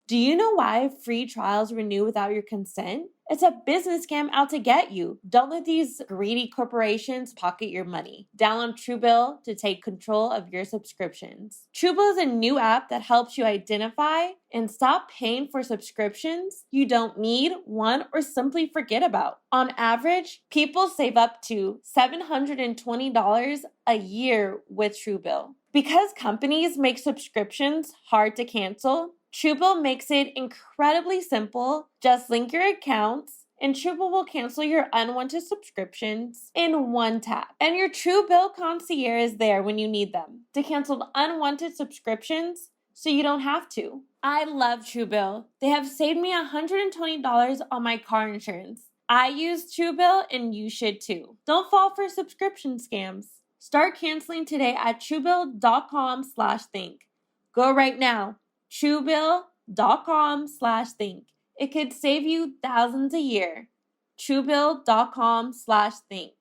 Do you know why free trials renew without your consent? It's a business scam out to get you. Don't let these greedy corporations pocket your money. Download Truebill to take control of your subscriptions. Truebill is a new app that helps you identify and stop paying for subscriptions you don't need, want, or simply forget about. On average, people save up to $720 a year with Truebill. Because companies make subscriptions hard to cancel, Truebill makes it incredibly simple. Just link your accounts, and Truebill will cancel your unwanted subscriptions in one tap. And your Truebill concierge is there when you need them to cancel unwanted subscriptions so you don't have to. I love Truebill. They have saved me $120 on my car insurance. I use Truebill, and you should too. Don't fall for subscription scams. Start canceling today at Truebill.com/think. Go right now. Truebill.com/think. It could save you thousands a year. Truebill.com/think.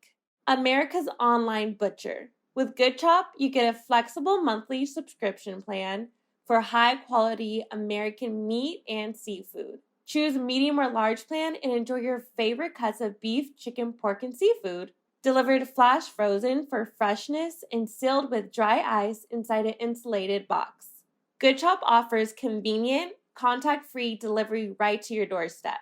America's online butcher. With Goodchop, you get a flexible monthly subscription plan for high-quality American meat and seafood. Choose medium or large plan and enjoy your favorite cuts of beef, chicken, pork, and seafood. Delivered flash frozen for freshness and sealed with dry ice inside an insulated box. Goodchop offers convenient, contact-free delivery right to your doorstep.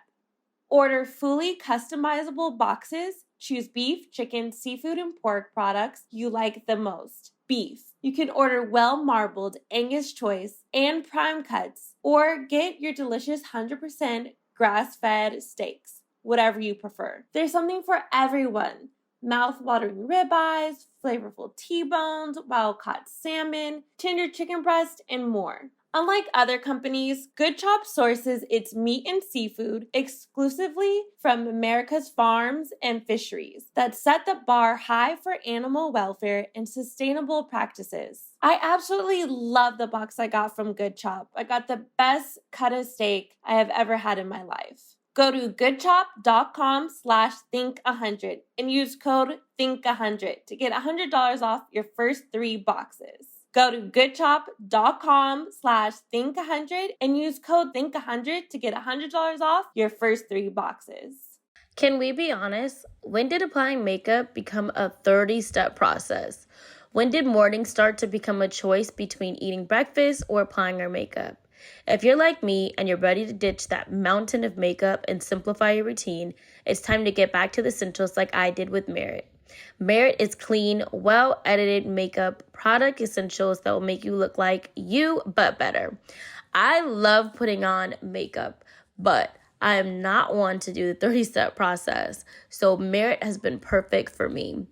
Order fully customizable boxes. Choose beef, chicken, seafood, and pork products you like the most. Beef. You can order well-marbled Angus choice and prime cuts, or get your delicious 100% grass-fed steaks, whatever you prefer. There's something for everyone. Mouth-watering ribeyes, flavorful T-bones, wild-caught salmon, tender chicken breast, and more. Unlike other companies, Goodchop sources its meat and seafood exclusively from America's farms and fisheries that set the bar high for animal welfare and sustainable practices. I absolutely love the box I got from Goodchop. I got the best cut of steak I have ever had in my life. Go to goodchop.com/think100 and use code THINK100 to get $100 off your first 3 boxes. Go to goodchop.com/think100 and use code THINK100 to get $100 off your first 3 boxes. Can we be honest? When did applying makeup become a 30-step process? When did morning start to become a choice between eating breakfast or applying our makeup? If you're like me and you're ready to ditch that mountain of makeup and simplify your routine, it's time to get back to the essentials like I did with Merit. Merit is clean, well-edited makeup product essentials that will make you look like you, but better. I love putting on makeup, but I am not one to do the 30-step process, so Merit has been perfect for me.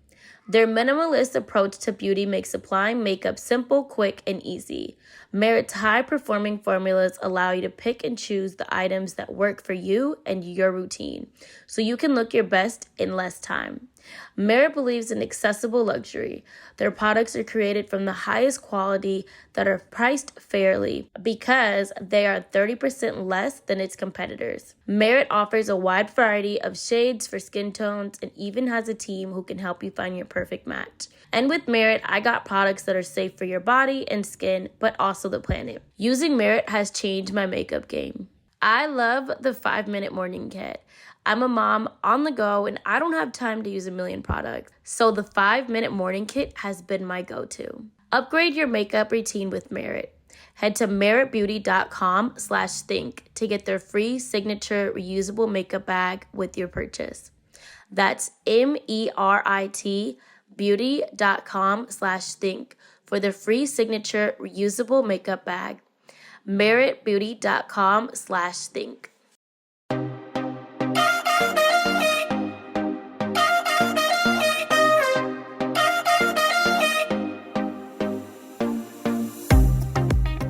Their minimalist approach to beauty makes applying makeup simple, quick, and easy. Merit's high-performing formulas allow you to pick and choose the items that work for you and your routine, so you can look your best in less time. Merit believes in accessible luxury. Their products are created from the highest quality that are priced fairly because they are 30% less than its competitors. Merit offers a wide variety of shades for skin tones and even has a team who can help you find your perfect match. And with Merit, I got products that are safe for your body and skin, but also the planet. Using Merit has changed my makeup game. I love the 5-minute morning kit. I'm a mom on the go and I don't have time to use a million products. So the 5-minute morning kit has been my go-to. Upgrade your makeup routine with Merit. Head to meritbeauty.com/think to get their free signature reusable makeup bag with your purchase. That's MERIT beauty.com/think for the free signature reusable makeup bag. meritbeauty.com/think.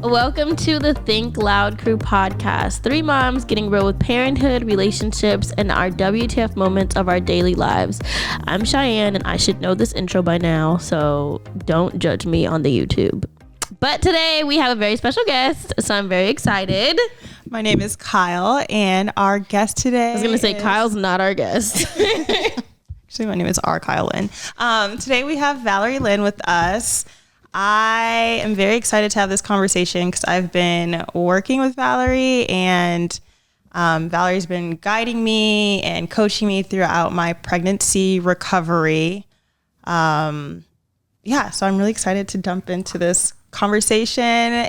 Welcome to the Think Loud Crew podcast. 3 moms getting real with parenthood, relationships, and our WTF moments of our daily lives. I'm Cheyenne, and I should know this intro by now, so don't judge me on the YouTube. But today we have a very special guest, so I'm very excited. My name is Kyle, and our guest today I was going to say Kyle's not our guest. Actually, my name is Kyle Lynn. Today we have Valerie Lynn with us. I am very excited to have this conversation because I've been working with Valerie, and Valerie's been guiding me and coaching me throughout my pregnancy recovery. So I'm really excited to jump into this conversation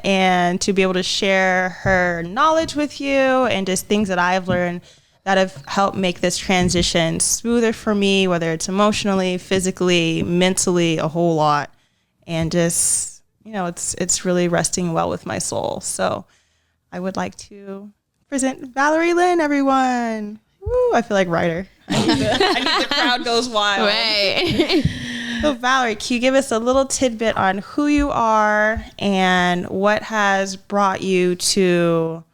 and to be able to share her knowledge with you and just things that I've learned that have helped make this transition smoother for me, whether it's emotionally, physically, mentally, a whole lot. And just, it's really resting well with my soul. So I would like to present Valerie Lynn, everyone. Woo, I feel like writer. I need the crowd goes wild. Right. So Valerie, can you give us a little tidbit on who you are and what has brought you to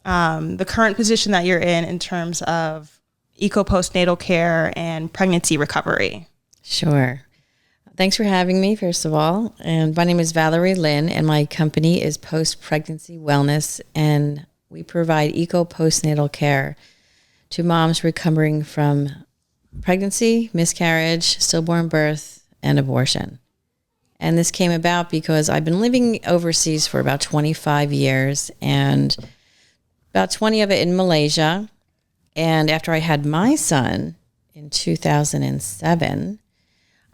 the current position that you're in terms of eco-postnatal care and pregnancy recovery? Sure. Thanks for having me, first of all. And my name is Valerie Lynn, and my company is Post-Pregnancy Wellness, and we provide eco-postnatal care to moms recovering from pregnancy, miscarriage, stillborn birth, and abortion. And this came about because I've been living overseas for about 25 years, and about 20 of it in Malaysia. And after I had my son in 2007,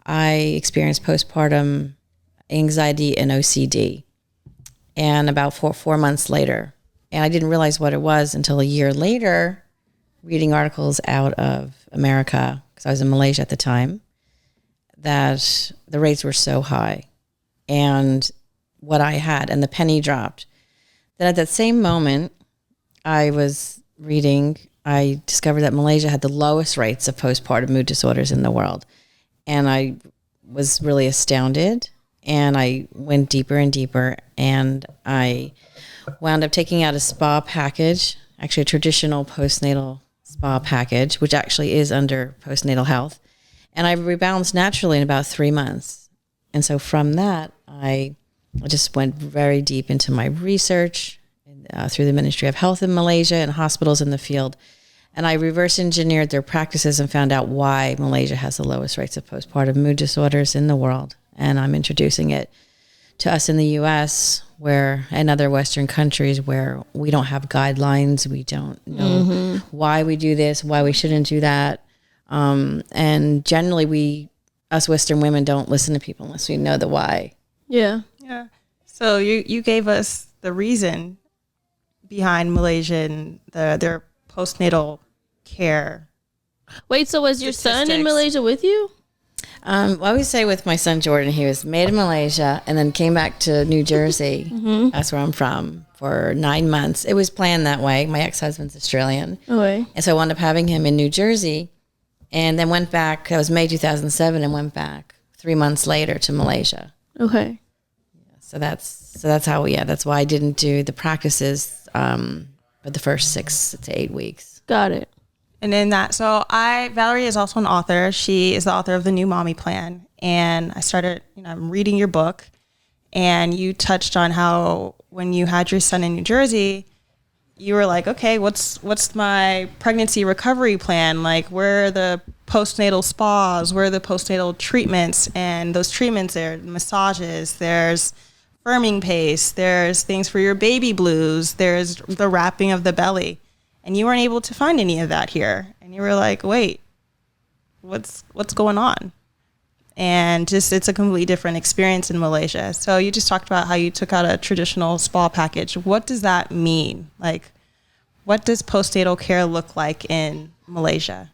I experienced postpartum anxiety and OCD. And about four months later, and I didn't realize what it was until a year later, reading articles out of America, because I was in Malaysia at the time, that the rates were so high. And what I had, and the penny dropped, that at that same moment, I was reading, I discovered that Malaysia had the lowest rates of postpartum mood disorders in the world. And I was really astounded, and I went deeper and deeper, and I wound up taking out a spa package, actually a traditional postnatal spa package, which actually is under postnatal health. And I rebalanced naturally in about 3 months. And so from that, I just went very deep into my research through the Ministry of Health in Malaysia and hospitals in the field. And I reverse engineered their practices and found out why Malaysia has the lowest rates of postpartum mood disorders in the world. And I'm introducing it to us in the U.S. and other Western countries where we don't have guidelines. We don't know why we do this, why we shouldn't do that. And generally us Western women don't listen to people unless we know the why. Yeah. Yeah. So you gave us the reason behind Malaysia and their postnatal care. Wait, so was your son in Malaysia with you? I always say with my son Jordan, he was made in Malaysia and then came back to New Jersey. That's where I'm from, for 9 months. It was planned that way. My ex-husband's Australian. Okay. And so I wound up having him in New Jersey, and then went back. That was May 2007, and went back 3 months later to Malaysia. Okay. So that's how. Yeah, that's why I didn't do the practices for the first 6 to 8 weeks. Got it. And in that, Valerie is also an author. She is the author of the New Mommy Plan. And I started, I'm reading your book, and you touched on how when you had your son in New Jersey, you were like, okay, what's my pregnancy recovery plan? Like, where are the postnatal spas? Where are the postnatal treatments? And those treatments, there are massages, there's firming paste, there's things for your baby blues, there's the wrapping of the belly. And you weren't able to find any of that here. And you were like, wait, what's going on? And just, it's a completely different experience in Malaysia. So you just talked about how you took out a traditional spa package. What does that mean? Like, what does postnatal care look like in Malaysia?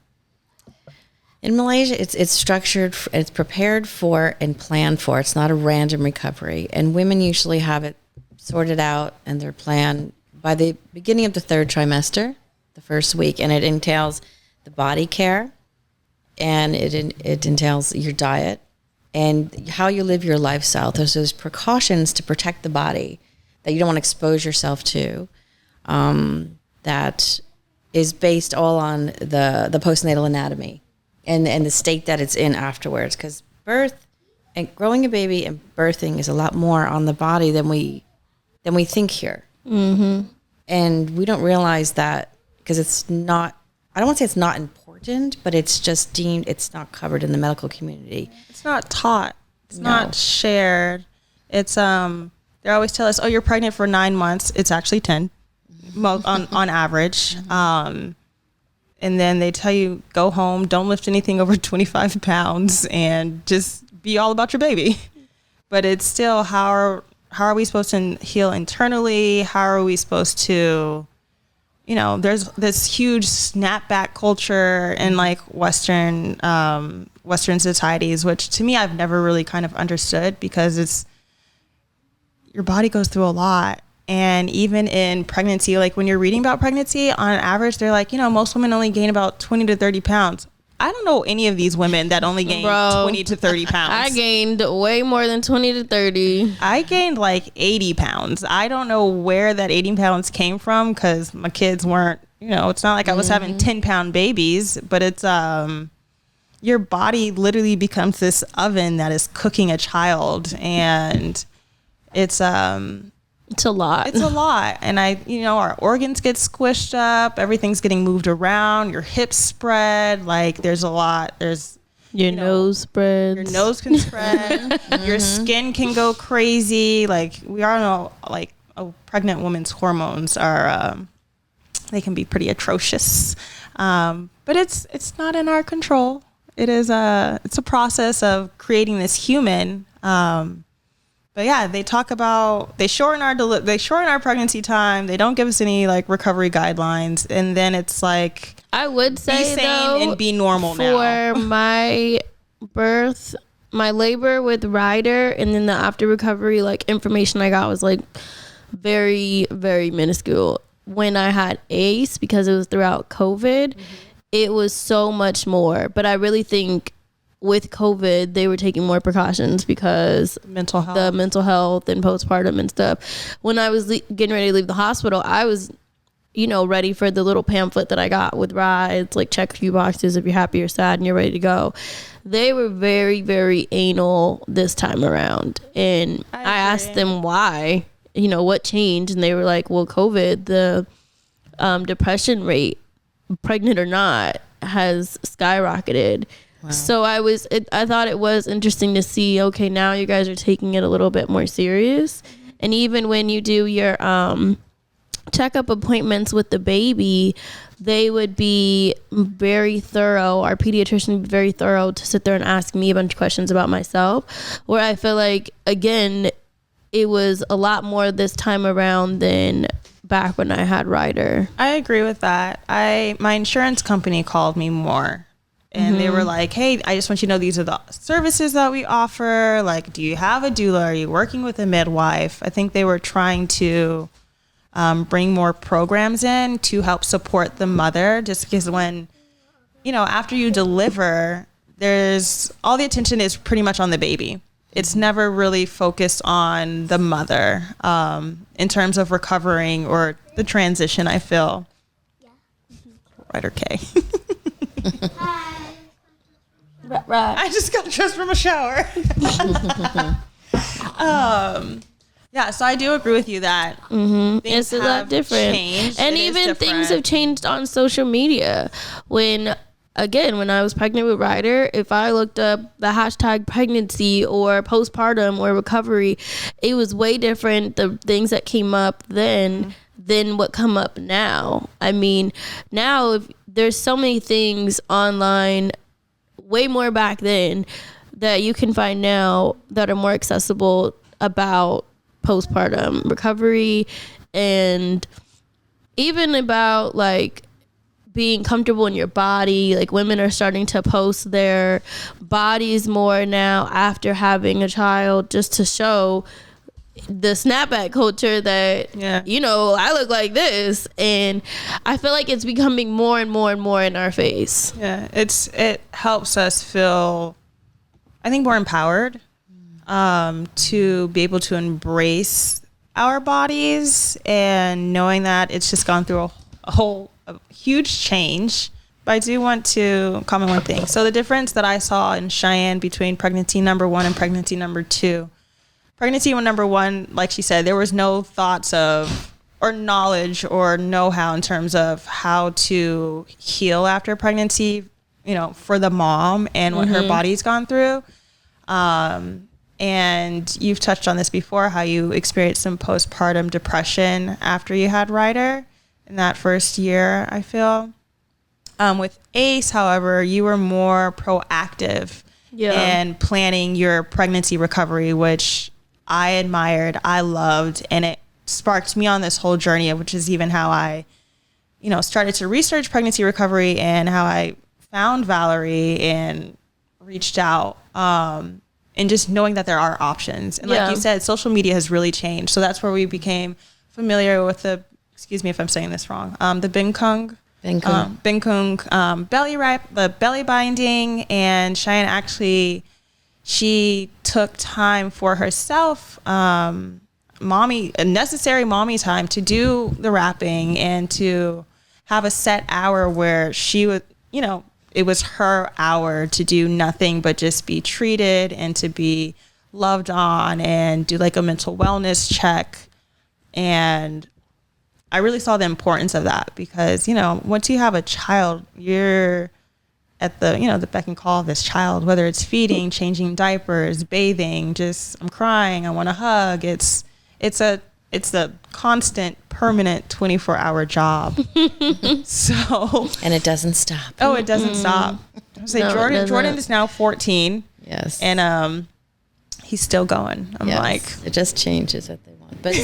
In Malaysia, it's structured, it's prepared for and planned for. It's not a random recovery. And women usually have it sorted out and their plan by the beginning of the 3rd trimester, the first week. And it entails the body care, and it entails your diet and how you live your lifestyle. There's those precautions to protect the body that you don't want to expose yourself to, that is based all on the postnatal anatomy and the state that it's in afterwards. Because birth and growing a baby and birthing is a lot more on the body than we think here. Mm-hmm. And we don't realize that because it's not, I don't want to say it's not important, but it's just deemed, it's not covered in the medical community. It's not taught. It's not shared. It's they always tell us, oh, you're pregnant for 9 months. It's actually 10 on average. And then they tell you, go home, don't lift anything over 25 pounds, and just be all about your baby. But it's still, how are we supposed to heal internally? How are we supposed to, there's this huge snapback culture in like Western societies, which to me, I've never really kind of understood, because your body goes through a lot. And even in pregnancy, like when you're reading about pregnancy, on average, they're like, most women only gain about 20 to 30 pounds. I don't know any of these women that only gain 20 to 30 pounds. I gained way more than 20 to 30. I gained like 80 pounds. I don't know where that 80 pounds came from, because my kids weren't, it's not like I was having 10-pound babies, but it's, your body literally becomes this oven that is cooking a child. And it's a lot. It's a lot. And our organs get squished up. Everything's getting moved around. Your hips spread. Like, there's a lot. There's your nose spreads. Your nose can spread. Your skin can go crazy. Like, we all know, like, a pregnant woman's hormones are, they can be pretty atrocious. But it's not in our control. It's a process of creating this human. But yeah, they talk about, they shorten our pregnancy time. They don't give us any like recovery guidelines. And then it's like, I would say, be sane and be normal for my birth, my labor with Ryder, and then the after recovery, like, information I got was like very, very minuscule. When I had ACE, because it was throughout COVID, it was so much more. But I really think with COVID, they were taking more precautions because the mental health and postpartum and stuff. When I was getting ready to leave the hospital, I was, ready for the little pamphlet that I got with rides, like, check a few boxes if you're happy or sad and you're ready to go. They were very, very anal this time around. And I asked them why, what changed. And they were like, well, COVID, the depression rate, pregnant or not, has skyrocketed. Wow. So I thought it was interesting to see, okay, now you guys are taking it a little bit more serious. And even when you do your checkup appointments with the baby, they would be very thorough. Our pediatrician would be very thorough to sit there and ask me a bunch of questions about myself, where I feel like, again, it was a lot more this time around than back when I had Ryder. I agree with that. My insurance company called me more. And they were like, hey, I just want you to know these are the services that we offer. Like, do you have a doula? Are you working with a midwife? I think they were trying to bring more programs in to help support the mother. Just because when, after you deliver, all the attention is pretty much on the baby. It's never really focused on the mother in terms of recovering or the transition, I feel. Yeah. Ryder K. Right. I just got dressed from a shower. Yeah, so I do agree with you that things it's a lot different. Changed. And even things have changed on social media. When I was pregnant with Ryder, if I looked up the hashtag pregnancy or postpartum or recovery, it was way different, the things that came up then than what come up now. I mean, now there's so many things online, way more back then, that you can find now that are more accessible about postpartum recovery, and even about like being comfortable in your body. Like, women are starting to post their bodies more now after having a child, just to show the snapback culture that, I look like this. And I feel like it's becoming more and more and more in our face. Yeah, it helps us feel, I think, more empowered to be able to embrace our bodies, and knowing that it's just gone through a huge change. But I do want to comment one thing. So the difference that I saw in Cheyenne between pregnancy number 1 and pregnancy number 2. Pregnancy number 1, like she said, there was no thoughts of or knowledge or know-how in terms of how to heal after pregnancy, for the mom and what her body's gone through. And you've touched on this before, how you experienced some postpartum depression after you had Ryder in that first year, I feel. With Ace, however, you were more proactive in planning your pregnancy recovery, which I admired, I loved, and it sparked me on this whole journey, which is even how I, started to research pregnancy recovery and how I found Valerie and reached out. And just knowing that there are options. And like you said, social media has really changed. So that's where we became familiar with excuse me if I'm saying this wrong, the Bingkung belly wrap, the belly binding. And Cheyenne actually, she took time for herself, necessary mommy time to do the wrapping and to have a set hour where she would, it was her hour to do nothing but just be treated and to be loved on and do like a mental wellness check. And I really saw the importance of that because, once you have a child, you're at the beck and call of this child, whether it's feeding, changing diapers, bathing, just I'm crying, I want a hug. It's a constant, permanent 24-hour job. So, and it doesn't stop. Oh, it doesn't stop. I was like, Jordan is now 14. Yes. And he's still going. I'm like, it just changes what they want. But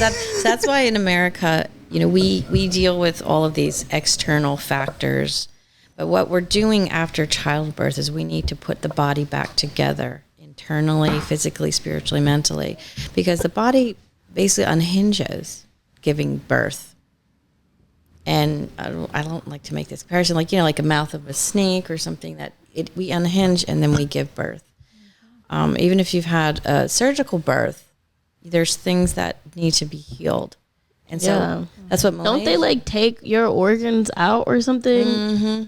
that's why in America, we deal with all of these external factors. But what we're doing after childbirth is we need to put the body back together internally, physically, spiritually, mentally, because the body basically unhinges giving birth. And I don't like to make this comparison, like a mouth of a snake or something that we unhinge and then we give birth. Even if you've had a surgical birth, there's things that need to be healed. And so that's what Don't they take your organs out or something? Mm-hmm.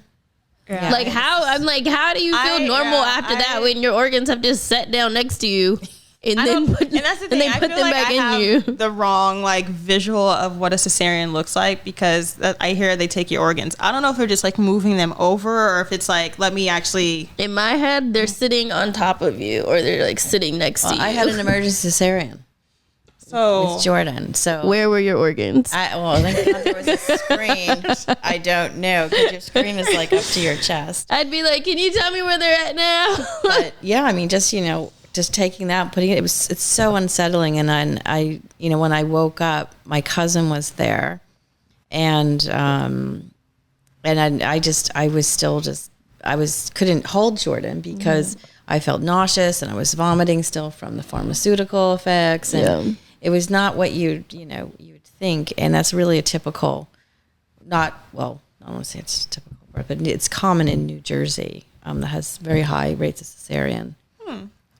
Yeah. How do you feel normal after that when your organs have just sat down next to you? And that's the thing. I put feel them like back I in have you. the wrong visual of what a cesarean looks like because I hear they take your organs. I don't know if they're just moving them over or if it's let me actually. In my head, they're sitting on top of you or they're sitting next to you. I had an emergency cesarean. So with Jordan. So where were your organs? Thank God there was a screen. I don't know because your screen is up to your chest. I'd be like, can you tell me where they're at now? But yeah, just taking that, putting it's so unsettling. And then I when I woke up, my cousin was there, and I couldn't hold Jordan because I felt nauseous and I was vomiting still from the pharmaceutical effects, and it was not what you would think, and that's really a typical, I don't want to say it's typical, but it's common in New Jersey that has very high rates of cesarean.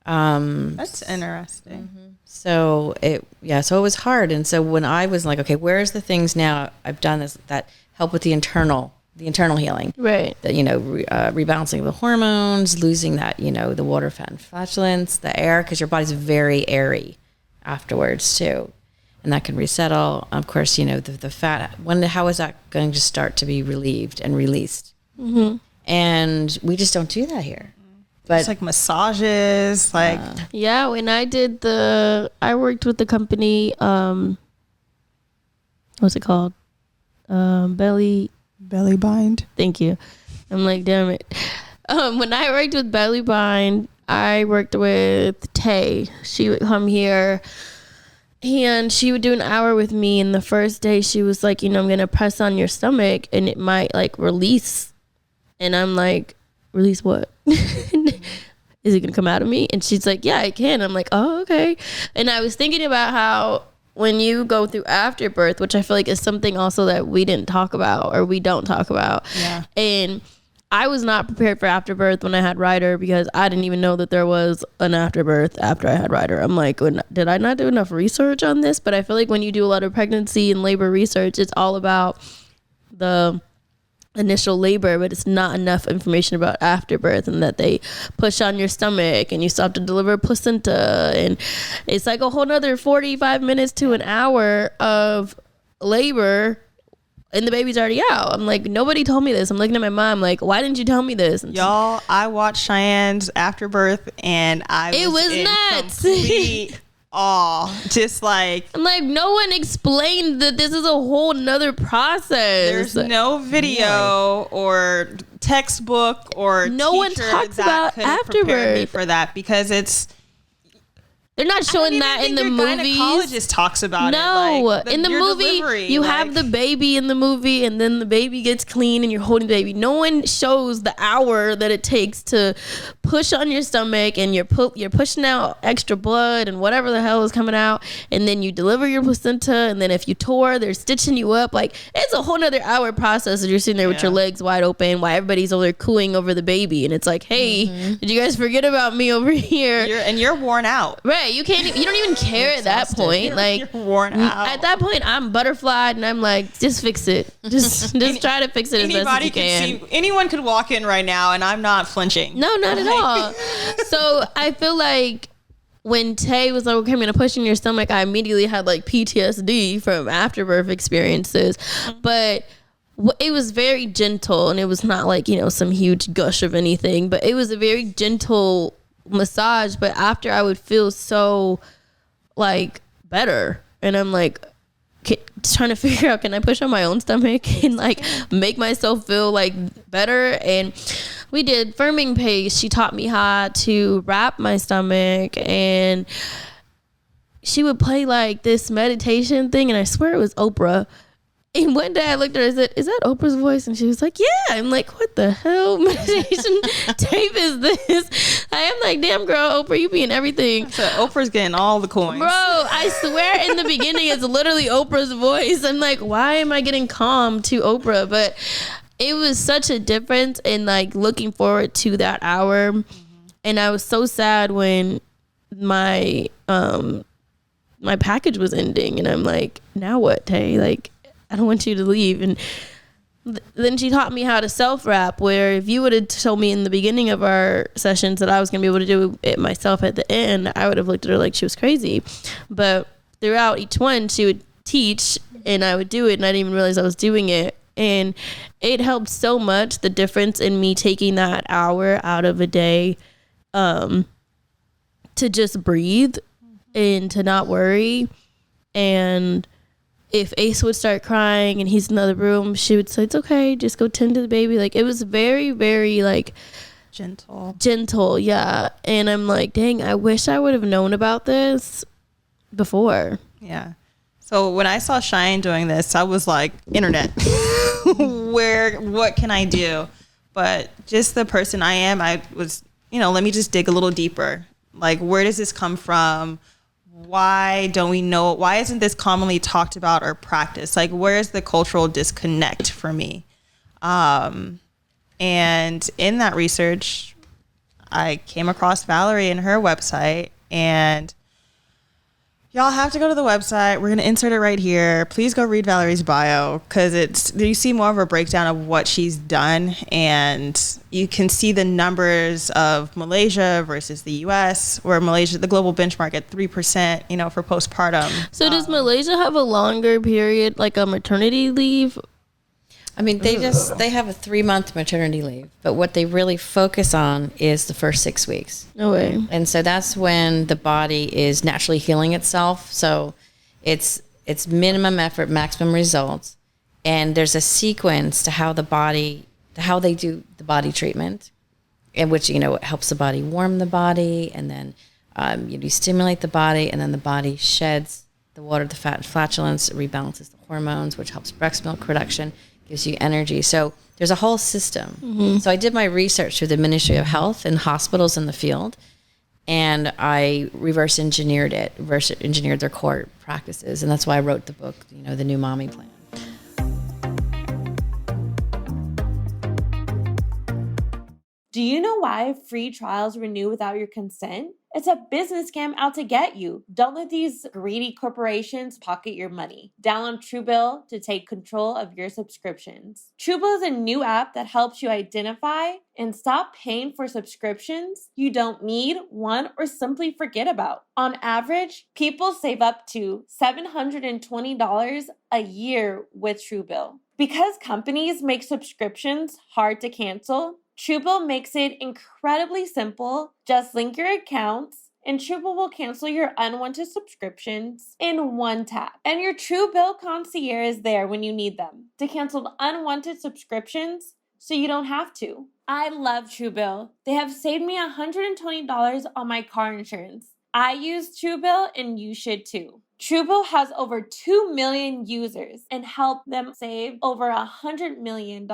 That's interesting. Mm-hmm. So it was hard. And so when I was like, okay, where's the things now I've done this that help with the internal healing, right? That, rebalancing the hormones, losing that, the water, fat, and flatulence, the air, because your body's very airy afterwards too. And that can resettle. Of course, the fat, how is that going to start to be relieved and released? Mm-hmm. And we just don't do that here. But it's massages, yeah. When I worked with the company, what's it called? Belly Bind. Thank you. I'm like, damn it. When I worked with Belly Bind, I worked with Tay. She would come here and she would do an hour with me. And the first day she was like, I'm going to press on your stomach and it might release. And I'm like, release what? Is it gonna come out of me? And she's like, yeah, it can. I'm like, oh, okay. And I was thinking about how when you go through afterbirth, which I feel like is something also that we didn't talk about or we don't talk about. Yeah. And I was not prepared for afterbirth when I had Ryder because I didn't even know that there was an afterbirth after I had Ryder. I'm like, did I not do enough research on this? But I feel like when you do a lot of pregnancy and labor research, it's all about the initial labor, but it's not enough information about afterbirth and that they push on your stomach and you still have to deliver placenta, and it's a whole nother 45 minutes to an hour of labor and the baby's already out. I'm like, nobody told me this. I'm looking at my mom like, why didn't you tell me this? And y'all, I watched Cheyenne's afterbirth and it was in nuts. Complete awe. Just like, I'm like, no one explained that this is a whole nother process. There's no video or textbook or no one talks about afterbirth for that, because they're not showing that in the movies. Gynecologist talks about it. No, in the movie, you have the baby in the movie, and then the baby gets clean, and you're holding the baby. No one shows the hour that it takes to push on your stomach, and you're pushing out extra blood and whatever the hell is coming out, and then you deliver your placenta, and then if you tore, they're stitching you up. Like, it's a whole nother hour process as you're sitting there with your legs wide open while everybody's over there cooing over the baby, and it's like, hey, did you guys forget about me over here? You're worn out, right? You don't even care at that point. Like, you're worn out. At that point, I'm butterflied, and I'm like, just fix it. Just try to fix it as best as you can. Anyone could walk in right now, and I'm not flinching. No, not at all. So I feel like when Tay was like, okay, I'm gonna push in your stomach, I immediately had like PTSD from afterbirth experiences, but it was very gentle, and it was not like, some huge gush of anything, but it was a very gentle massage. But after, I would feel so like better, and I'm like trying to figure out, can I push on my own stomach and like make myself feel like better? And we did firming paste. She taught me how to wrap my stomach, and she would play like this meditation thing, and I swear it was Oprah. And one day I looked at her and said, is that Oprah's voice? And she was like, yeah. I'm like, what the hell meditation tape is this? I am like, damn girl, Oprah, you be in everything. So Oprah's getting all the coins. Bro, I swear in the beginning it's literally Oprah's voice. I'm like, why am I getting calm to Oprah? But it was such a difference in like looking forward to that hour. And I was so sad when my package was ending. And I'm like, now what, Tay? Like, I don't want you to leave. And then she taught me how to self-wrap, where if you would have told me in the beginning of our sessions that I was going to be able to do it myself at the end, I would have looked at her like she was crazy. But throughout each one, she would teach, and I would do it, and I didn't even realize I was doing it. And it helped so much, the difference in me taking that hour out of a day to just breathe and to not worry. And if Ace would start crying and he's in another room, she would say, it's okay, just go tend to the baby. Like, it was very, very like gentle. Yeah. And I'm like, dang, I wish I would have known about this before. Yeah. So when I saw Cheyenne doing this, I was like, internet, what can I do? But just the person I am, I was, let me just dig a little deeper. Like, where does this come from? Why don't we know? Why isn't this commonly talked about or practiced? Like, where's the cultural disconnect for me? And in that research, I came across Valerie and her website, and y'all have to go to the website. We're going to insert it right here. Please go read Valerie's bio, because you see more of a breakdown of what she's done, and you can see the numbers of Malaysia versus the U.S., where Malaysia, the global benchmark at 3%, for postpartum. So does Malaysia have a longer period, like a maternity leave? I mean, they have a 3-month maternity leave, but what they really focus on is the first 6 weeks. No way. And so that's when the body is naturally healing itself. So it's minimum effort, maximum results. And there's a sequence to how they do the body treatment, in which, it helps the body warm the body, and then you stimulate the body, and then the body sheds the water, the fat, and flatulence, rebalances the hormones, which helps breast milk production, gives you energy. So there's a whole system. Mm-hmm. So I did my research through the Ministry of Health and hospitals in the field, and I reverse engineered their core practices. And that's why I wrote the book, The New Mommy Plan. Do you know why free trials renew without your consent? It's a business scam out to get you. Don't let these greedy corporations pocket your money. Download Truebill to take control of your subscriptions. Truebill is a new app that helps you identify and stop paying for subscriptions you don't need, want, or simply forget about. On average, people save up to $720 a year with Truebill. Because companies make subscriptions hard to cancel, Truebill makes it incredibly simple. Just link your accounts, and Truebill will cancel your unwanted subscriptions in one tap. And your Truebill concierge is there when you need them to cancel unwanted subscriptions so you don't have to. I love Truebill. They have saved me $120 on my car insurance. I use Truebill, and you should too. Truebill has over 2 million users and helped them save over $100 million.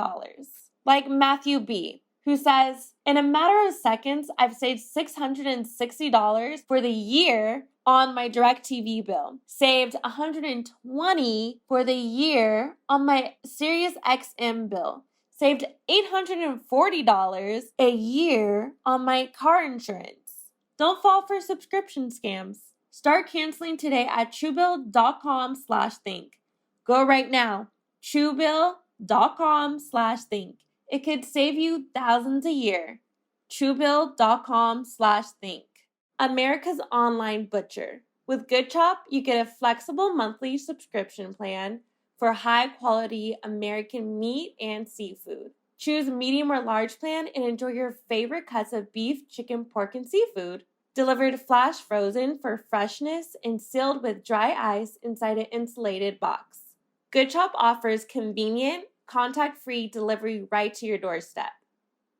Like Matthew B., who says, in a matter of seconds, I've saved $660 for the year on my DirecTV bill. Saved $120 for the year on my SiriusXM bill. Saved $840 a year on my car insurance. Don't fall for subscription scams. Start canceling today at Truebill.com/think. Go right now. Truebill.com/think. It could save you thousands a year. Truebill.com/think. America's online butcher. With Goodchop, you get a flexible monthly subscription plan for high-quality American meat and seafood. Choose medium or large plan and enjoy your favorite cuts of beef, chicken, pork, and seafood. Delivered flash frozen for freshness and sealed with dry ice inside an insulated box. Goodchop offers convenient, contact-free delivery right to your doorstep.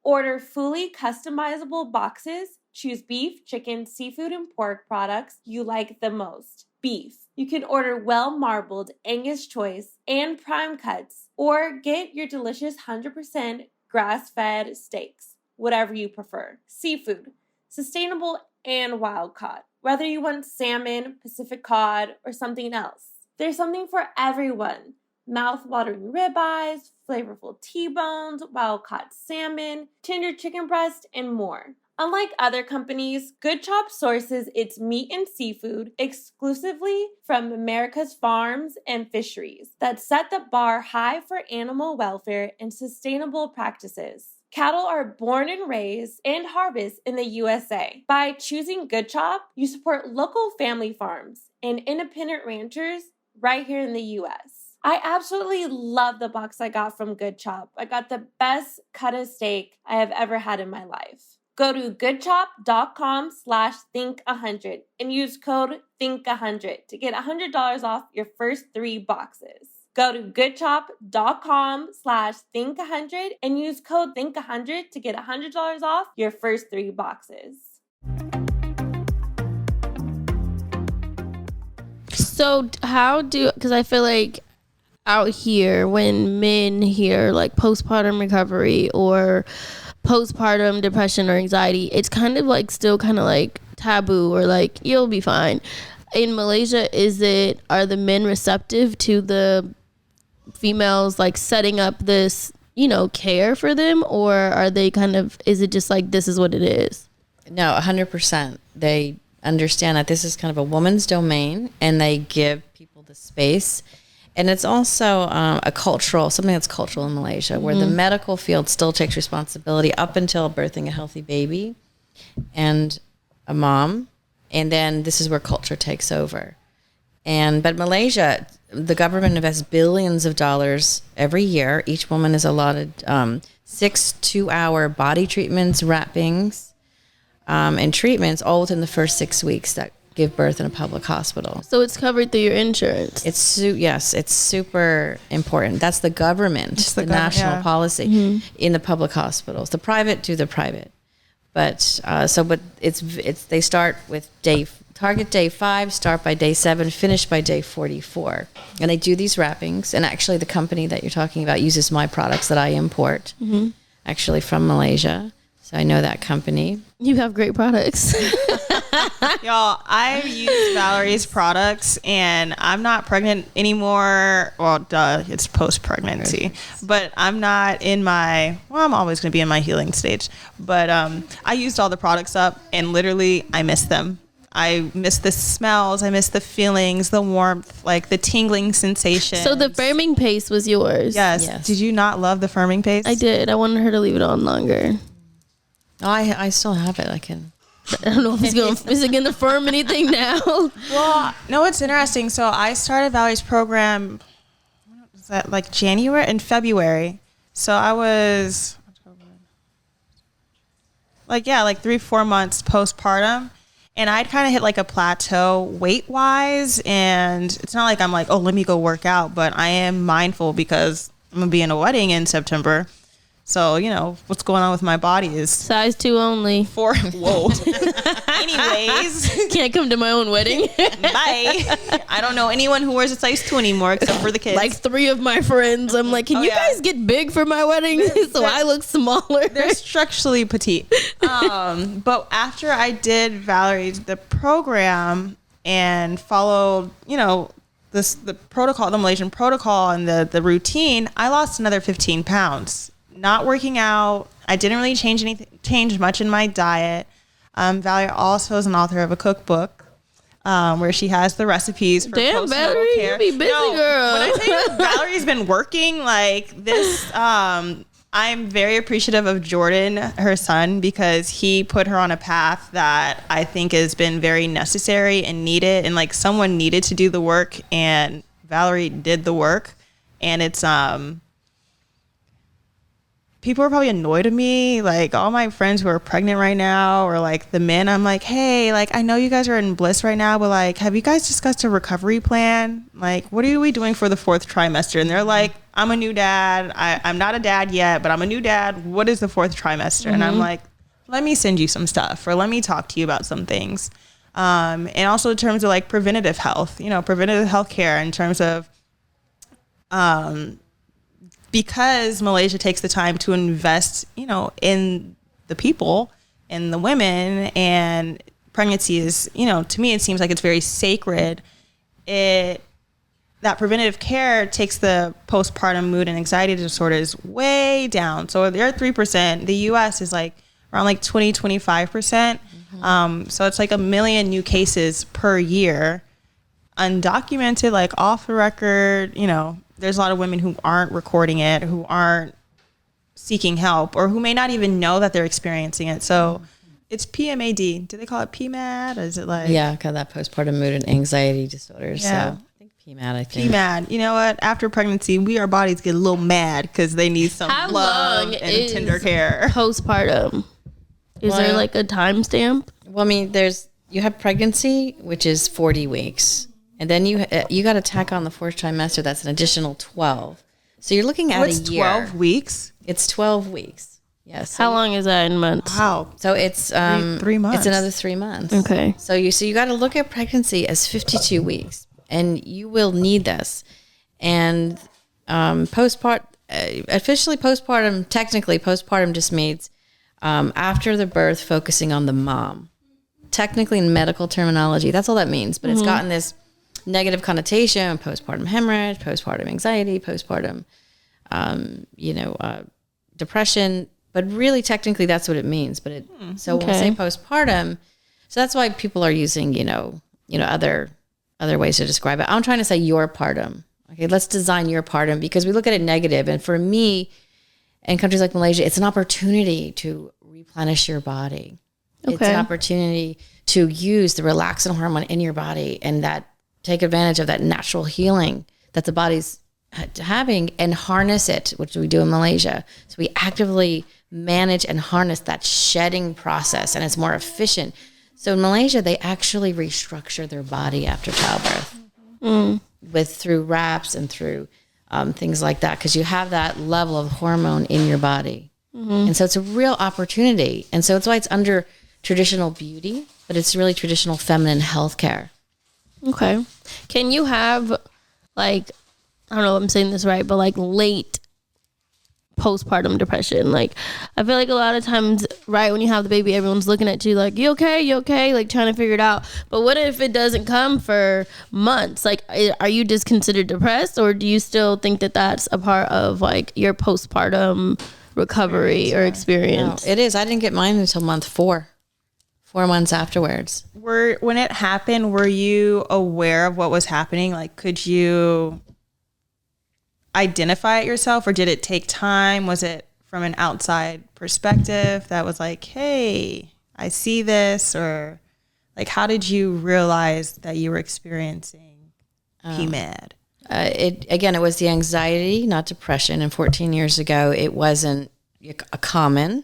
Order fully customizable boxes. Choose beef, chicken, seafood, and pork products you like the most. Beef. You can order well-marbled Angus choice and prime cuts, or get your delicious 100% grass-fed steaks, whatever you prefer. Seafood. Sustainable and wild-caught. Whether you want salmon, Pacific cod, or something else, there's something for everyone. Mouth-watering ribeyes, flavorful T-bones, wild-caught salmon, tender chicken breast, and more. Unlike other companies, Goodchop sources its meat and seafood exclusively from America's farms and fisheries that set the bar high for animal welfare and sustainable practices. Cattle are born and raised and harvested in the USA. By choosing Goodchop, you support local family farms and independent ranchers right here in the US. I absolutely love the box I got from Goodchop. I got the best cut of steak I have ever had in my life. Go to goodchop.com/think100 and use code THINK100 to get $100 off your first 3 boxes. Go to goodchop.com/think100 and use code THINK100 to get $100 off your first 3 boxes. So because I feel like out here when men hear like postpartum recovery or postpartum depression or anxiety, it's kind of like still kind of like taboo or like you'll be fine. In Malaysia, are the men receptive to the females like setting up this, care for them, or are they is it just like this is what it is? No, 100%. They understand that this is kind of a woman's domain, and they give people the space. And it's also something that's cultural in Malaysia, where the medical field still takes responsibility up until birthing a healthy baby and a mom. And then this is where culture takes over. But Malaysia, the government invests billions of dollars every year. Each woman is allotted 6 2-hour body treatments, wrappings, and treatments all within the first 6 weeks that give birth in a public hospital. So it's covered through your insurance. Yes, it's super important. That's the government, the national policy in the public hospitals. The private do the private, but they start with target day 5, start by day 7, finish by day 44, and they do these wrappings. And actually, the company that you're talking about uses my products that I import, actually from Malaysia. So I know that company. You have great products. Y'all, I use Valerie's products and I'm not pregnant anymore. Well, duh, it's post-pregnancy. But I'm not in my, well, I'm always going to be in my healing stage. But I used all the products up and literally I miss them. I miss the smells. I miss the feelings, the warmth, like the tingling sensation. So the firming paste was yours? Yes. Did you not love the firming paste? I did. I wanted her to leave it on longer. Oh, I still have it. I don't know if is it going to firm anything now? Well, no, it's interesting. So I started Valerie's program, was that like January and February. So I was like 3-4 months postpartum. And I'd kind of hit like a plateau weight wise. And it's not like I'm like, oh, let me go work out. But I am mindful because I'm going to be in a wedding in September. So, you know, what's going on with my body is size 2 only. Whoa. Anyways. Can't come to my own wedding. Bye. I don't know anyone who wears a size 2 anymore except for the kids. Like 3 of my friends. I'm like, can you guys get big for my wedding so I look smaller? They're structurally petite. But after I did the program and followed, you know, the protocol, the Malaysian protocol and the routine, I lost another 15 pounds. Not working out. I didn't really change much in my diet. Valerie also is an author of a cookbook where she has the recipes for postnatal Valerie, care. You be busy, girl. When I say Valerie's been working like this, I'm very appreciative of Jordan, her son, because he put her on a path that I think has been very necessary and needed, and like someone needed to do the work, and Valerie did the work, and it's people are probably annoyed at me, like all my friends who are pregnant right now, or like the men. I'm like, hey, like I know you guys are in bliss right now, but like, have you guys discussed a recovery plan? Like, what are we doing for the 4th trimester? And they're like, I'm a new dad. I'm not a dad yet, but I'm a new dad. What is the 4th trimester? And I'm like, let me send you some stuff, or let me talk to you about some things. And also in terms of like preventative health, you know, preventative health care in terms of, because Malaysia takes the time to invest, you know, in the people and the women, and pregnancy is, you know, to me, it seems like it's very sacred. That preventative care takes the postpartum mood and anxiety disorders way down. So they're 3%. The US is like around like 25%. So it's like 1 million new cases per year, undocumented, like off the record, you know. There's a lot of women who aren't recording it, who aren't seeking help, or who may not even know that they're experiencing it. So it's PMAD. Do they call it PMAD? Or is it like... Yeah, kind of that postpartum mood and anxiety disorders. Yeah. So I think PMAD. PMAD. You know what? After pregnancy, our bodies get a little mad because they need some love and tender care. Postpartum. Is there like a timestamp? Well, I mean, you have pregnancy, which is 40 weeks. And then you got to tack on the 4th trimester. That's an additional 12. So you're looking at a year. 12 weeks? It's 12 weeks. Yes. How long is that in months? Wow. So it's 3 months. It's another 3 months. Okay. So you got to look at pregnancy as 52 weeks, and you will need this. And officially postpartum, technically postpartum just means after the birth, focusing on the mom. Technically, in medical terminology, that's all that means. But it's gotten this negative connotation: postpartum hemorrhage, postpartum anxiety, postpartum, depression. But really, technically, that's what it means. But when we say postpartum, so that's why people are using other ways to describe it. I'm trying to say your partum. Okay, let's design your partum, because we look at it negative. And for me, in countries like Malaysia, it's an opportunity to replenish your body. Okay. It's an opportunity to use the relaxin hormone in your body and that take advantage of that natural healing that the body's having and harness it, which we do in Malaysia. So we actively manage and harness that shedding process, and it's more efficient. So in Malaysia, they actually restructure their body after childbirth through wraps and through things like that, because you have that level of hormone in your body. And so it's a real opportunity. And so it's why it's under traditional beauty, but it's really traditional feminine health care. Okay. Can you have, like, I don't know if I'm saying this right, but like late postpartum depression? Like, I feel like a lot of times right when you have the baby, everyone's looking at you like, you okay, like trying to figure it out. But what if it doesn't come for months? Like, are you just considered depressed, or do you still think that that's a part of like your postpartum recovery or experience? No, it is. I didn't get mine until month 4 months afterwards. When it happened, were you aware of what was happening? Like, could you identify it yourself, or did it take time? Was it from an outside perspective that was like, hey, I see this? Or like, how did you realize that you were experiencing PMAD? It was the anxiety, not depression. And 14 years ago, it wasn't a common.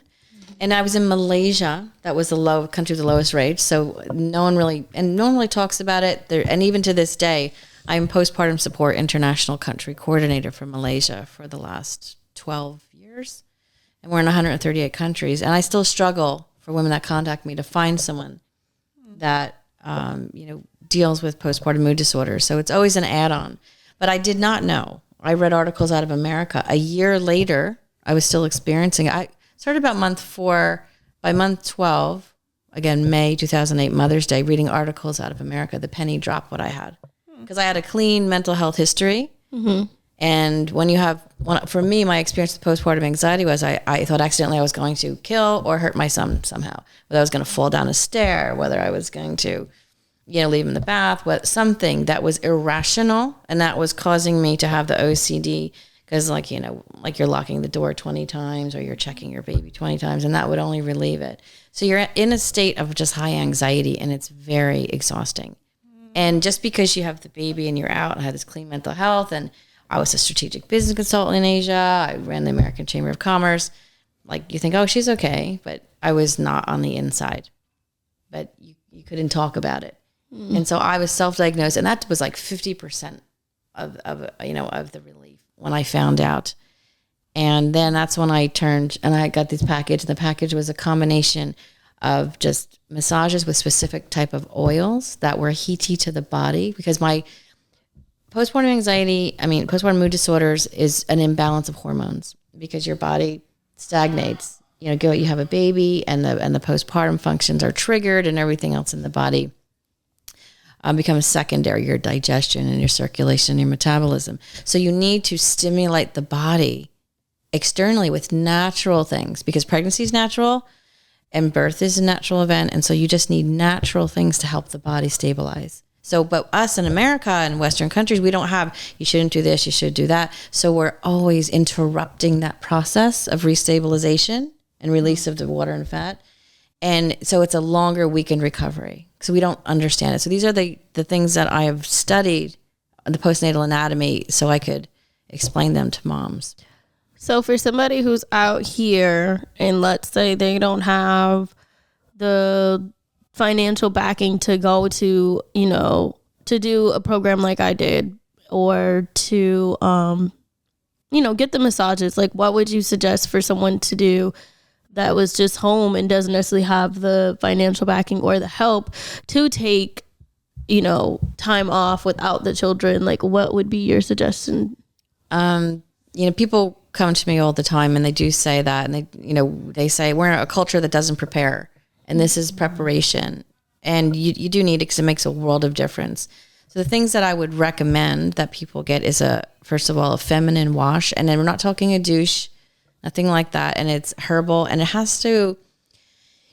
And I was in Malaysia. That was the country with the lowest rates. So no one really talks about it. And even to this day, I'm postpartum support international country coordinator for Malaysia for the last 12 years. And we're in 138 countries. And I still struggle for women that contact me to find someone that, deals with postpartum mood disorders. So it's always an add-on. But I did not know. I read articles out of America. A year later, I was still experiencing it. I started about month 4. By month 12, again, May 2008, Mother's Day, reading articles out of America, the penny dropped what I had. Because I had a clean mental health history. Mm-hmm. And for me, my experience with postpartum anxiety was I thought accidentally I was going to kill or hurt my son somehow. Whether I was going to fall down a stair, whether I was going to, leave him in the bath, something that was irrational. And that was causing me to have the OCD. Because like you're locking the door 20 times or you're checking your baby 20 times, and that would only relieve it. So you're in a state of just high anxiety, and it's very exhausting. And just because you have the baby and you're out, I had this clean mental health, and I was a strategic business consultant in Asia. I ran the American Chamber of Commerce. Like, you think, oh, she's okay, but I was not on the inside. But you couldn't talk about it. Mm. And so I was self-diagnosed, and that was like 50% of the relief when I found out. And then that's when I turned and I got this package. The package was a combination of just massages with specific type of oils that were heaty to the body, because my postpartum mood disorders is an imbalance of hormones, because your body stagnates. You have a baby, and the postpartum functions are triggered, and everything else in the body becomes secondary, your digestion and your circulation and your metabolism. So you need to stimulate the body externally with natural things, because pregnancy is natural and birth is a natural event. And so you just need natural things to help the body stabilize. So, but us in America and Western countries, we don't have, you shouldn't do this, you should do that. So we're always interrupting that process of restabilization and release of the water and fat. And so it's a longer weekend recovery. So we don't understand it. So these are the things that I have studied, the postnatal anatomy, so I could explain them to moms. So for somebody who's out here, and let's say they don't have the financial backing to go to, to do a program like I did, or to, get the massages, like what would you suggest for someone to do that was just home and doesn't necessarily have the financial backing or the help to take, time off without the children? Like, what would be your suggestion? People come to me all the time, and they do say that, and they say we're in a culture that doesn't prepare, and this is preparation, and you do need it, because it makes a world of difference. So the things that I would recommend that people get is first of all, a feminine wash, and then we're not talking a douche, nothing like that. And it's herbal, and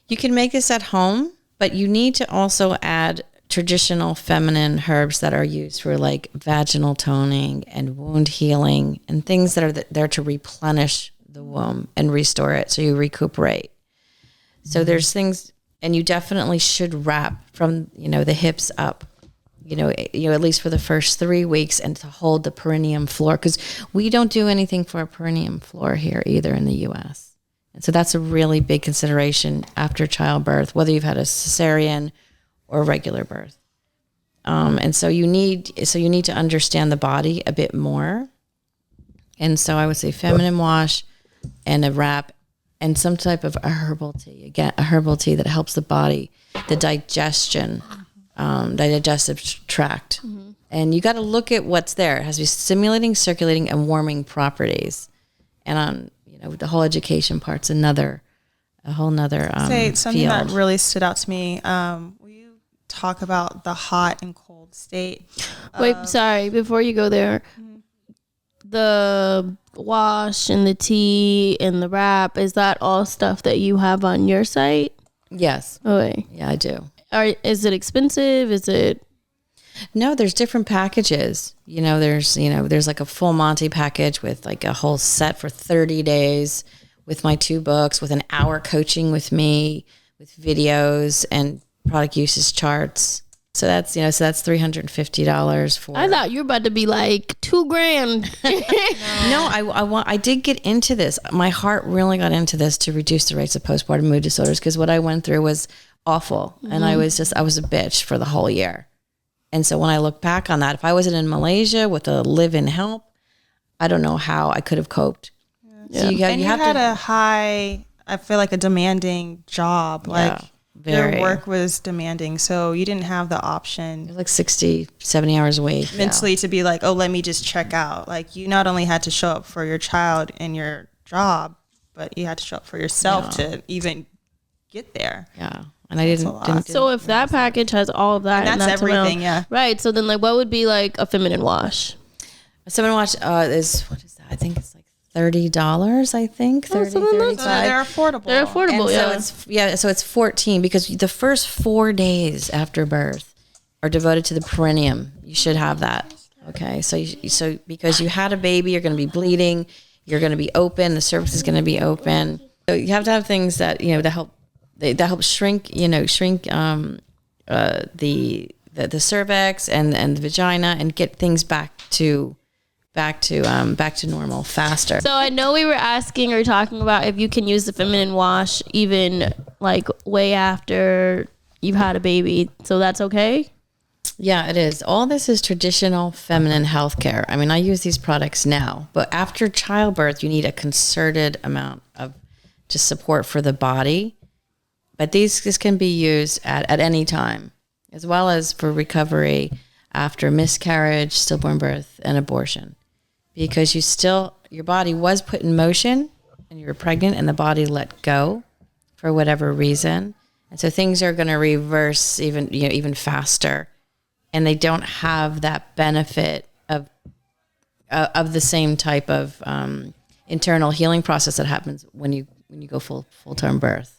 you can make this at home, but you need to also add traditional feminine herbs that are used for like vaginal toning and wound healing, and things that are there to replenish the womb and restore it so you recuperate. So there's things, and you definitely should wrap from, the hips up, at least for the first 3 weeks, and to hold the perineum floor, because we don't do anything for a perineum floor here either in the U.S. And so that's a really big consideration after childbirth, whether you've had a cesarean or regular birth. And so you need to understand the body a bit more. And so I would say feminine wash and a wrap and some type of a herbal tea. Again, a herbal tea that helps the body, the digestion, the digestive tract. Mm-hmm. And you got to look at what's there. It has to be stimulating, circulating, and warming properties. And the whole education part's another a whole nother Say something field. that really stood out to me. Will you talk about the hot and cold state? Wait, sorry. Before you go there, the wash and the tea and the wrap, is that all stuff that you have on your site? Yes. Oh, wait. Yeah, I do. Is it expensive? Is it? No, there's different packages. There's like a full Monty package with like a whole set for 30 days with my 2 books, with an hour coaching with me, with videos and product usage charts. So that's $350 for. I thought you were about to be like $2,000. No, I did get into this. My heart really got into this to reduce the rates of postpartum mood disorders, because what I went through was awful. And I was a bitch for the whole year. And so when I look back on that, if I wasn't in Malaysia with a live-in help, I don't know how I could have coped. Yeah. So you had a high, I feel like a demanding job. Like your work was demanding. So you didn't have the option. Like 60, 70 hours a week. Mentally to be like, oh, let me just check out. Like you not only had to show up for your child and your job, but you had to show up for yourself to even get there. Yeah. And I didn't. So if that package has all of that, and that's everything, right. So then, like, what would be like a feminine wash? A feminine wash is, what is that? I think it's like $30. I think 30, so 35. They're affordable. They're affordable, and so it's 14, because the first 4 days after birth are devoted to the perineum. You should have that. Okay, so because you had a baby, you're going to be bleeding, you're going to be open, the cervix is going to be open. So you have to have things that that help. That helps shrink the cervix and the vagina, and get things back to normal faster. So I know we were asking or talking about if you can use the feminine wash even like way after you've had a baby. So that's okay? Yeah, it is. All this is traditional feminine healthcare. I mean, I use these products now, but after childbirth, you need a concerted amount of just support for the body. But this can be used at any time, as well as for recovery after miscarriage, stillborn birth, and abortion. Because your body was put in motion and you were pregnant, and the body let go for whatever reason. And so things are going to reverse even faster. And they don't have that benefit of the same type of internal healing process that happens when you go full-term birth.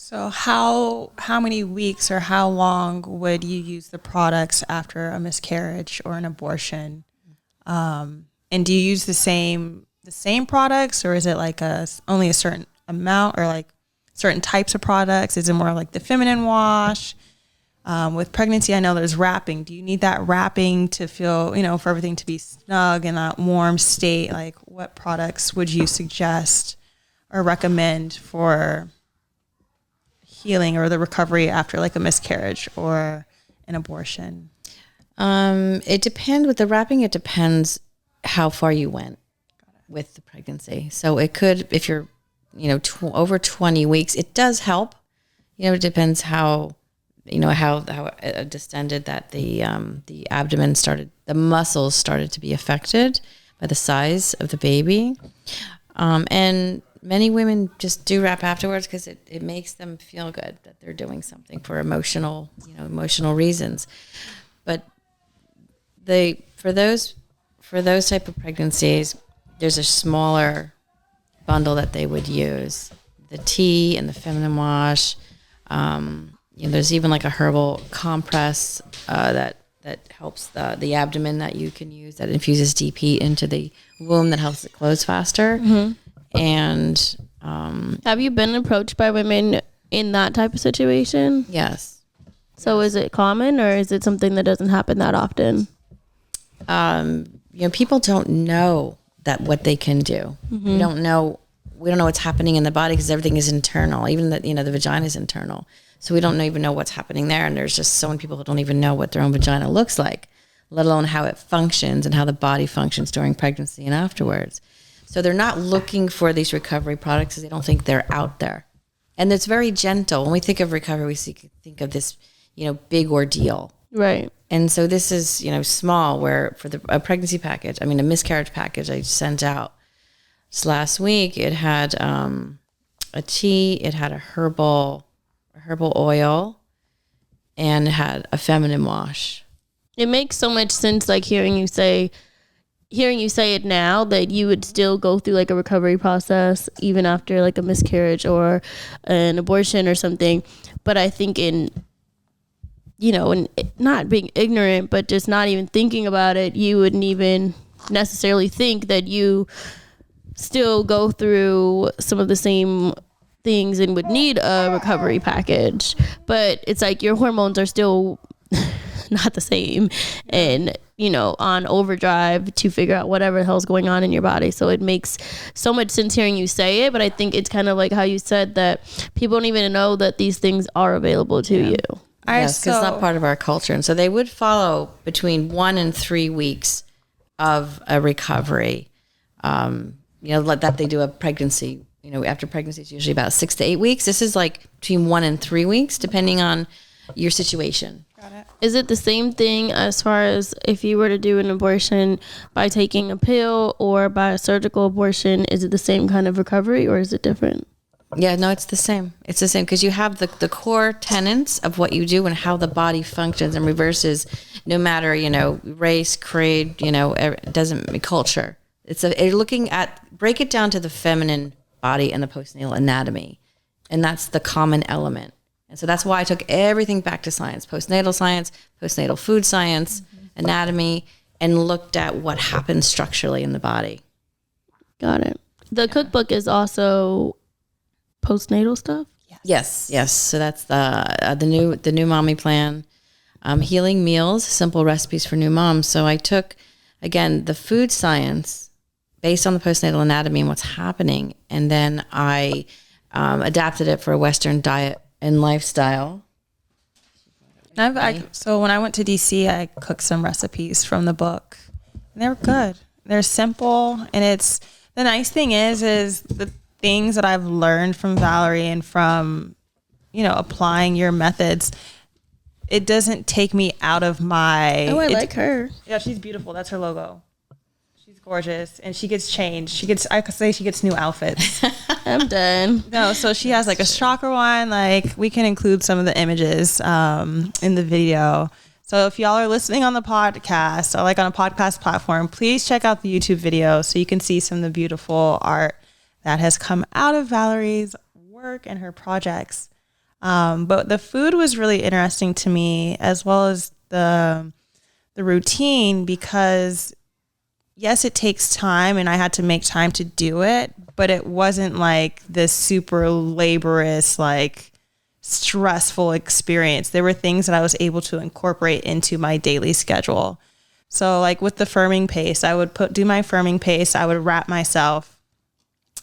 So how many weeks or how long would you use the products after a miscarriage or an abortion? And do you use the same products, or is it like only a certain amount, or like certain types of products? Is it more like the feminine wash? With pregnancy, I know there's wrapping. Do you need that wrapping to feel, for everything to be snug in that warm state? Like, what products would you suggest or recommend for healing or the recovery after like a miscarriage or an abortion? It depends with the wrapping. It depends how far you went with the pregnancy. So it could, if you're, over 20 weeks, it does help. It depends how distended that the abdomen the muscles started to be affected by the size of the baby. And many women just do wrap afterwards because it makes them feel good that they're doing something for emotional reasons. But for those type of pregnancies, there's a smaller bundle that they would use. The tea and the feminine wash. There's even like a herbal compress that helps the abdomen that you can use, that infuses deep heat into the womb, that helps it close faster. Mm-hmm. And have you been approached by women in that type of situation? Yes. So is it common, or is it something that doesn't happen that often? People don't know that what they can do. Mm-hmm. We don't know what's happening in the body because everything is internal. Even the vagina is internal. So we don't even know what's happening there. And there's just so many people who don't even know what their own vagina looks like, let alone how it functions and how the body functions during pregnancy and afterwards. So they're not looking for these recovery products because they don't think they're out there. And it's very gentle. When we think of recovery, we think of this, big ordeal. Right. And so this is, small, where for a pregnancy package, a miscarriage package I sent out just last week, it had a tea, it had a herbal oil, and it had a feminine wash. It makes so much sense, like hearing you say it now, that you would still go through like a recovery process even after like a miscarriage or an abortion or something. But I think in not being ignorant, but just not even thinking about it, you wouldn't even necessarily think that you still go through some of the same things and would need a recovery package. But it's like your hormones are still not the same, and on overdrive to figure out whatever the hell's going on in your body. So it makes so much sense hearing you say it, but I think it's kind of like how you said that people don't even know that these things are available to you. Yes, because it's not part of our culture. And so they would follow between 1 and 3 weeks of a recovery. That they do a pregnancy. After pregnancy, it's usually about 6 to 8 weeks. This is like between 1 and 3 weeks, depending on your situation. Got it. Is it the same thing as far as if you were to do an abortion by taking a pill or by a surgical abortion? Is it the same kind of recovery, or is it different? Yeah, no, it's the same. It's the same because you have the core tenets of what you do and how the body functions and reverses, no matter, race, creed, it doesn't culture. Break it down to the feminine body and the postnatal anatomy. And that's the common element. And so that's why I took everything back to science, postnatal food science, anatomy, and looked at what happens structurally in the body. Got it. The cookbook is also postnatal stuff? Yes. So that's the new mommy plan, healing meals, simple recipes for new moms. So I took, again, the food science based on the postnatal anatomy and what's happening, and then I adapted it for a Western diet and lifestyle. So when I went to DC, I cooked some recipes from the book. And they were good. They're simple, and the nice thing is the things that I've learned from Valerie and from, applying your methods, it doesn't take me out of my... Oh, I like her. Yeah, she's beautiful. That's her logo. She's gorgeous, and she gets changed. I could say she gets new outfits. I'm done. No, so she has like a stroker one. Like, we can include some of the images in the video. So if y'all are listening on the podcast or like on a podcast platform, please check out the YouTube video so you can see some of the beautiful art that has come out of Valerie's work and her projects. But the food was really interesting to me, as well as the routine, because yes, it takes time and I had to make time to do it, but it wasn't like this super laborious, like stressful experience. There were things that I was able to incorporate into my daily schedule. So like with the firming paste, I would do my firming paste, I would wrap myself,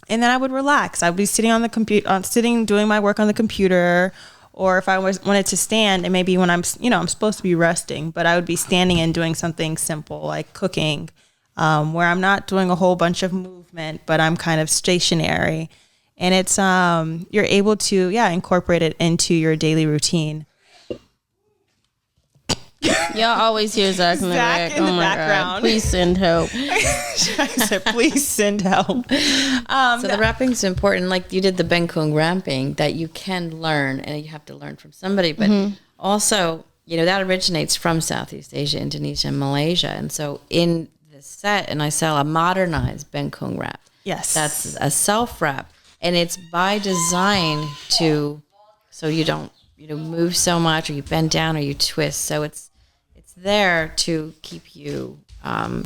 and then I would relax. I would be sitting on the computer, doing my work on the computer, or if I wanted to stand, and maybe when I'm supposed to be resting, but I would be standing and doing something simple like cooking, where I'm not doing a whole bunch of movement, but I'm kind of stationary. And it's, you're able to, incorporate it into your daily routine. Y'all always hear Zach in the back. in the background. God. Please send help. I said, please send help. So the wrapping's important. Like you did the Bengkung wrapping that you can learn, and you have to learn from somebody. But also, that originates from Southeast Asia, Indonesia, and Malaysia. And so in the set, and I sell a modernized Bengkung wrap. Yes. That's a self wrap. And it's by design so you don't, move so much, or you bend down, or you twist. So it's there to keep you,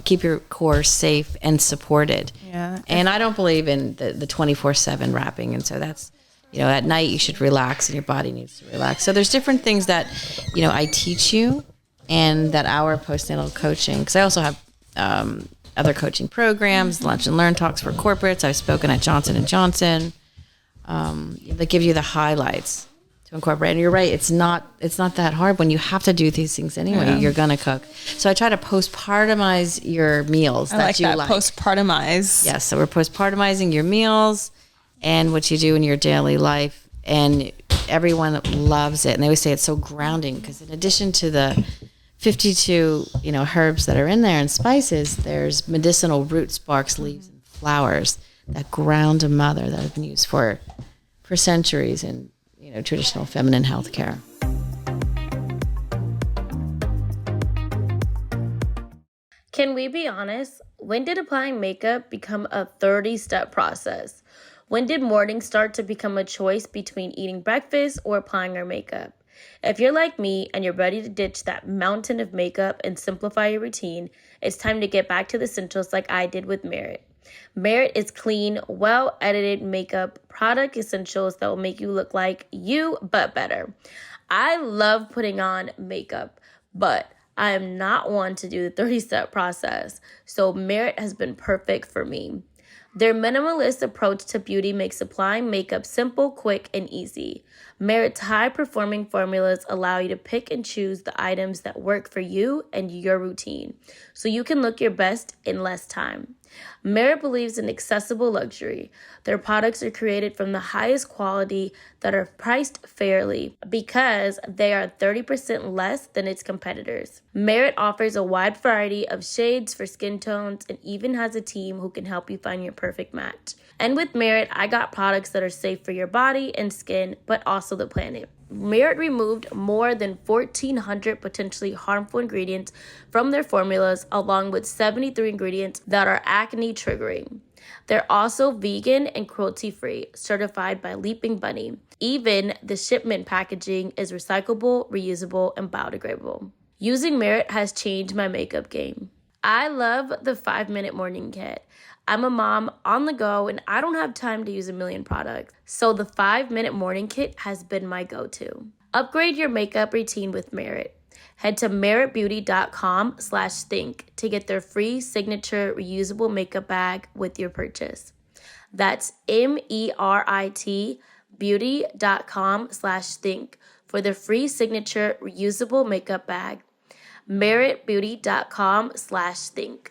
keep your core safe and supported. Yeah. And I don't believe in the 24/7 wrapping. And so that's, at night you should relax, and your body needs to relax. So there's different things that, I teach you, and that our postnatal coaching, because I also have, other coaching programs, lunch and learn talks for corporates. I've spoken at Johnson & Johnson. They give you the highlights to incorporate. And you're right, it's not that hard when you have to do these things anyway. Yeah. You're going to cook. So I try to postpartumize your meals that you like. Postpartumize. Yes, so we're postpartumizing your meals and what you do in your daily life. And everyone loves it. And they always say it's so grounding, because in addition to the 52, herbs that are in there and spices, there's medicinal roots, barks, leaves, and flowers that ground a mother that have been used for for centuries in, traditional feminine health care. Can we be honest? When did applying makeup become a 30-step process? When did morning start to become a choice between eating breakfast or applying our makeup? If you're like me and you're ready to ditch that mountain of makeup and simplify your routine, it's time to get back to the essentials like I did with Merit. Merit is clean, well-edited makeup product essentials that will make you look like you, but better. I love putting on makeup, but I am not one to do the 30-step process, so Merit has been perfect for me. Their minimalist approach to beauty makes applying makeup simple, quick, and easy. Merit's high-performing formulas allow you to pick and choose the items that work for you and your routine, so you can look your best in less time. Merit believes in accessible luxury. Their products are created from the highest quality that are priced fairly because they are 30% less than its competitors. Merit offers a wide variety of shades for skin tones and even has a team who can help you find your perfect match. And with Merit, I got products that are safe for your body and skin, but also the planet. Merit removed more than 1,400 potentially harmful ingredients from their formulas, along with 73 ingredients that are acne triggering. They're also vegan and cruelty-free, certified by Leaping Bunny. Even the shipment packaging is recyclable, reusable, and biodegradable. Using Merit has changed my makeup game. I love the 5-minute morning kit. I'm a mom on the go and I don't have time to use a million products. So the 5-minute morning kit has been my go-to. Upgrade your makeup routine with Merit. Head to meritbeauty.com/think to get their free signature reusable makeup bag with your purchase. That's MERIT beauty.com/think for the free signature reusable makeup bag. meritbeauty.com/think.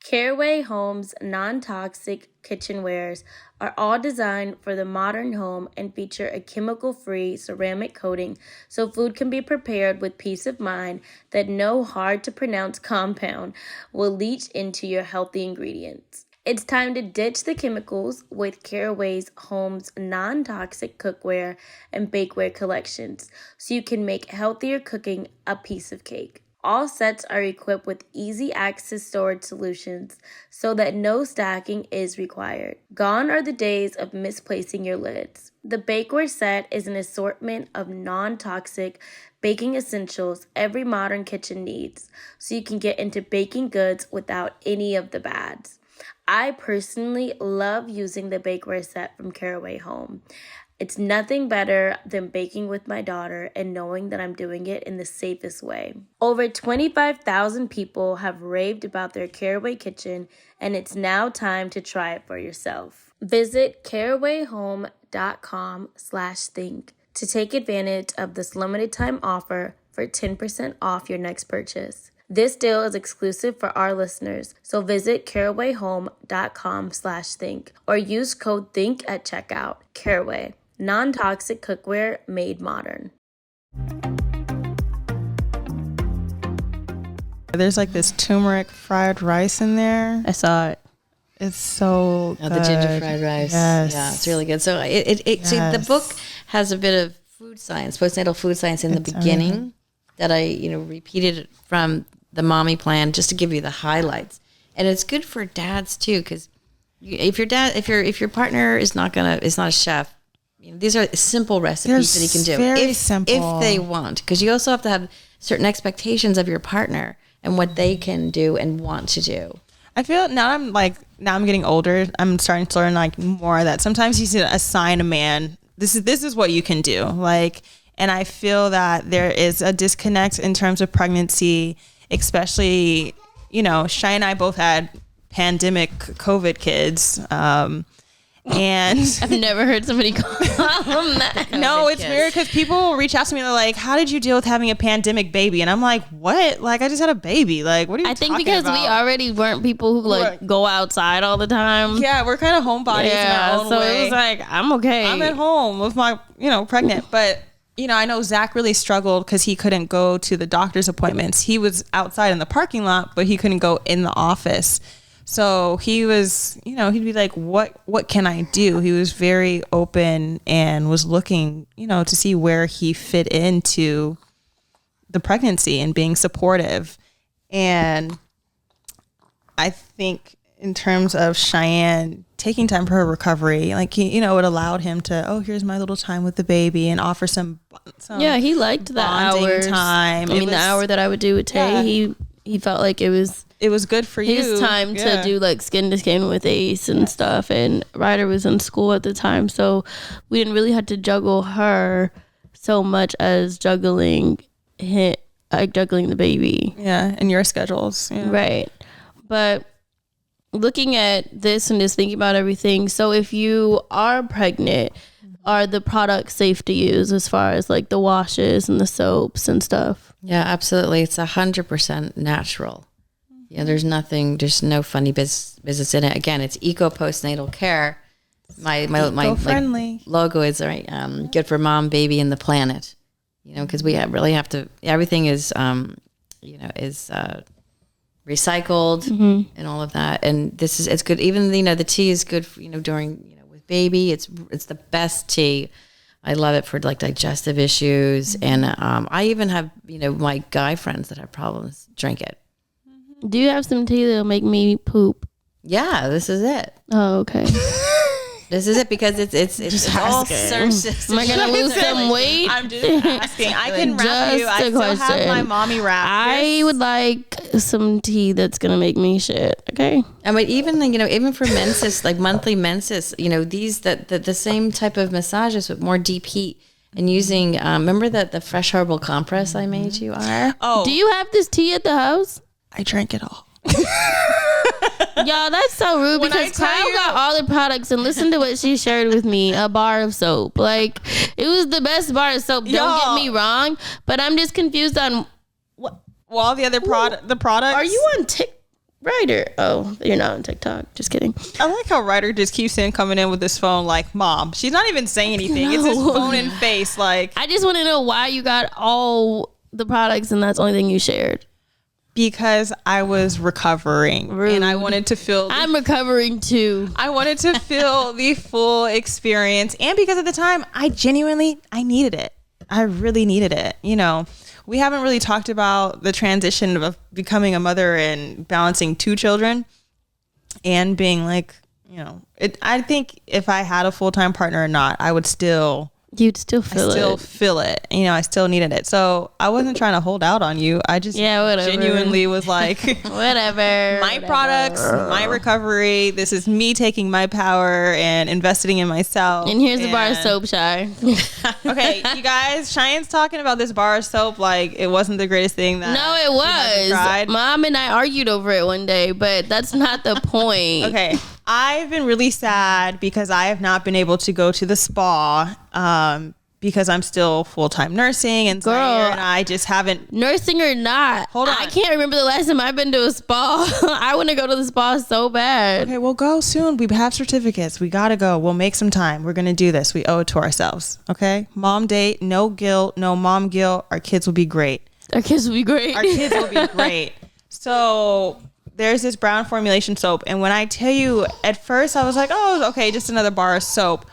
Caraway Home's non-toxic kitchenwares are all designed for the modern home and feature a chemical-free ceramic coating so food can be prepared with peace of mind that no hard-to-pronounce compound will leach into your healthy ingredients. It's time to ditch the chemicals with Caraway Home's non-toxic cookware and bakeware collections so you can make healthier cooking a piece of cake. All sets are equipped with easy access storage solutions so that no stacking is required. Gone are the days of misplacing your lids. The bakeware set is an assortment of non-toxic baking essentials every modern kitchen needs, so you can get into baking goods without any of the bads. I personally love using the bakeware set from Caraway Home. It's nothing better than baking with my daughter and knowing that I'm doing it in the safest way. Over 25,000 people have raved about their Caraway kitchen, and it's now time to try it for yourself. Visit carawayhome.com/think to take advantage of this limited time offer for 10% off your next purchase. This deal is exclusive for our listeners, so visit carawayhome.com/think or use code THINK at checkout. Caraway. Non-toxic cookware made modern. There's like this turmeric fried rice in there. I saw it. It's so good. The ginger fried rice. Yes. Yeah, it's really good. So see, the book has a bit of food science, postnatal food science in the beginning that I, repeated from the mommy plan just to give you the highlights. And it's good for dads too, because if your partner is not a chef, these are simple recipes that he can do. Very simple. If they want, because you also have to have certain expectations of your partner and what they can do and want to do. I feel now I'm getting older. I'm starting to learn more of that. Sometimes you should assign a man, this is what you can do. And I feel that there is a disconnect in terms of pregnancy, especially, Cheyenne and I both had pandemic COVID kids. And I've never heard somebody call them that. No, it's weird because people reach out to me. They're like, "How did you deal with having a pandemic baby?" And I'm like, "What? I just had a baby. What are you talking about?" I think because we already weren't people who go outside all the time. Yeah, we're kind of homebodies in our own way. It was I'm okay. I'm at home with my, pregnant. But, I know Zach really struggled because he couldn't go to the doctor's appointments. He was outside in the parking lot, but he couldn't go in the office. So he was, he'd be like, what can I do? He was very open and was looking, to see where he fit into the pregnancy and being supportive. And I think in terms of Cheyenne taking time for her recovery, like he, it allowed him to, here's my little time with the baby, and offer some he liked the hours. Time. The hour that I would do with Tay, he felt like it was good for you. His time to do like skin to skin with Ace and stuff. And Ryder was in school at the time, so we didn't really have to juggle her so much as juggling the baby. Yeah, and your schedules. Yeah. Right. But looking at this and just thinking about everything, so if you are pregnant, are the products safe to use as far as like the washes and the soaps and stuff? Yeah, absolutely. It's 100% natural. Yeah, there's no funny business in it. Again, it's Eco-Postnatal Care. My logo is good for mom, baby, and the planet. Because we really have to. Everything is recycled and all of that. And it's good. Even the tea is good for, during with baby. It's the best tea. I love it for like digestive issues. And I even have my guy friends that have problems drink it. Do you have some tea that'll make me poop? Yeah, this is it. Oh, okay. This is it because it's all surface. Am I gonna lose some weight? I'm just asking. I can wrap you. I still have my mommy wrap. I would like some tea that's gonna make me shit. Okay. I mean, even for menses, like monthly menses, these the same type of massages with more deep heat and using. Remember the fresh herbal compress I made you? Oh, do you have this tea at the house? I drank it all. Y'all, that's so rude because Kyle got all the products and listen to what she shared with me, a bar of soap. Like, it was the best bar of soap. Don't get me wrong, but I'm just confused on what. Well, all the other the products. Are you on Ryder? Oh, you're not on TikTok. Just kidding. I like how Ryder just keeps coming in with this phone like, Mom. She's not even saying anything. It's his phone in face. Like, I just want to know why you got all the products and that's the only thing you shared. Because I was recovering. Rude. And I wanted to feel... I'm recovering too. I wanted to feel the full experience. And because at the time, I needed it. I really needed it. We haven't really talked about the transition of becoming a mother and balancing 2 children and being like, I think if I had a full-time partner or not, I would still... You'd still feel it. I still needed it. So I wasn't trying to hold out on you. I just genuinely was like, whatever. My products, my recovery. This is me taking my power and investing in myself. And here's a bar of soap, Shy. Okay, you guys, Cheyenne's talking about this bar of soap like it wasn't the greatest thing that. No, it was. Mom and I argued over it one day, but that's not the point. Okay. I've been really sad because I have not been able to go to the spa because I'm still full-time nursing and Zaire and I just haven't. Nursing or not. Hold on. I can't remember the last time I've been to a spa. I want to go to the spa so bad. Okay, we'll go soon. We have certificates. We got to go. We'll make some time. We're going to do this. We owe it to ourselves. Okay? Mom date, no guilt, no mom guilt. Our kids will be great. Our kids will be great. So... There's this brown formulation soap. And when I tell you, at first I was like, oh, okay, just another bar of soap.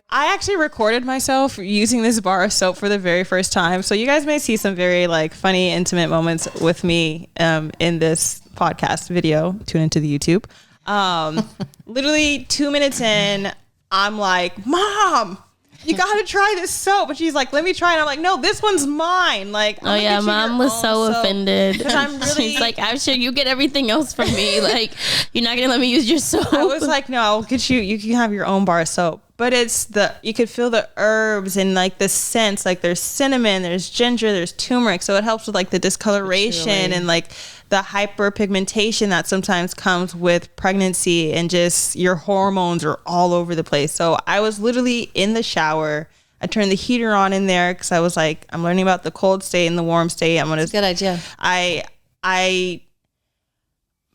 I actually recorded myself using this bar of soap for the very first time. So you guys may see some very funny, intimate moments with me in this podcast video. Tune into the YouTube. Literally 2 minutes in, I'm like, Mom, you got to try this soap. And she's like, let me try it. I'm like, no, this one's mine. Like, oh yeah, Mom was so offended. I'm really, she's like, I'm sure you get everything else from me. Like, you're not going to let me use your soap. I was like, no, I'll get you can have your own bar of soap. But you could feel the herbs and the scents, there's cinnamon, there's ginger, there's turmeric. So it helps with the discoloration and the hyperpigmentation that sometimes comes with pregnancy and just your hormones are all over the place. So I was literally in the shower. I turned the heater on in there because I was like, I'm learning about the cold state and the warm state. That's a good idea.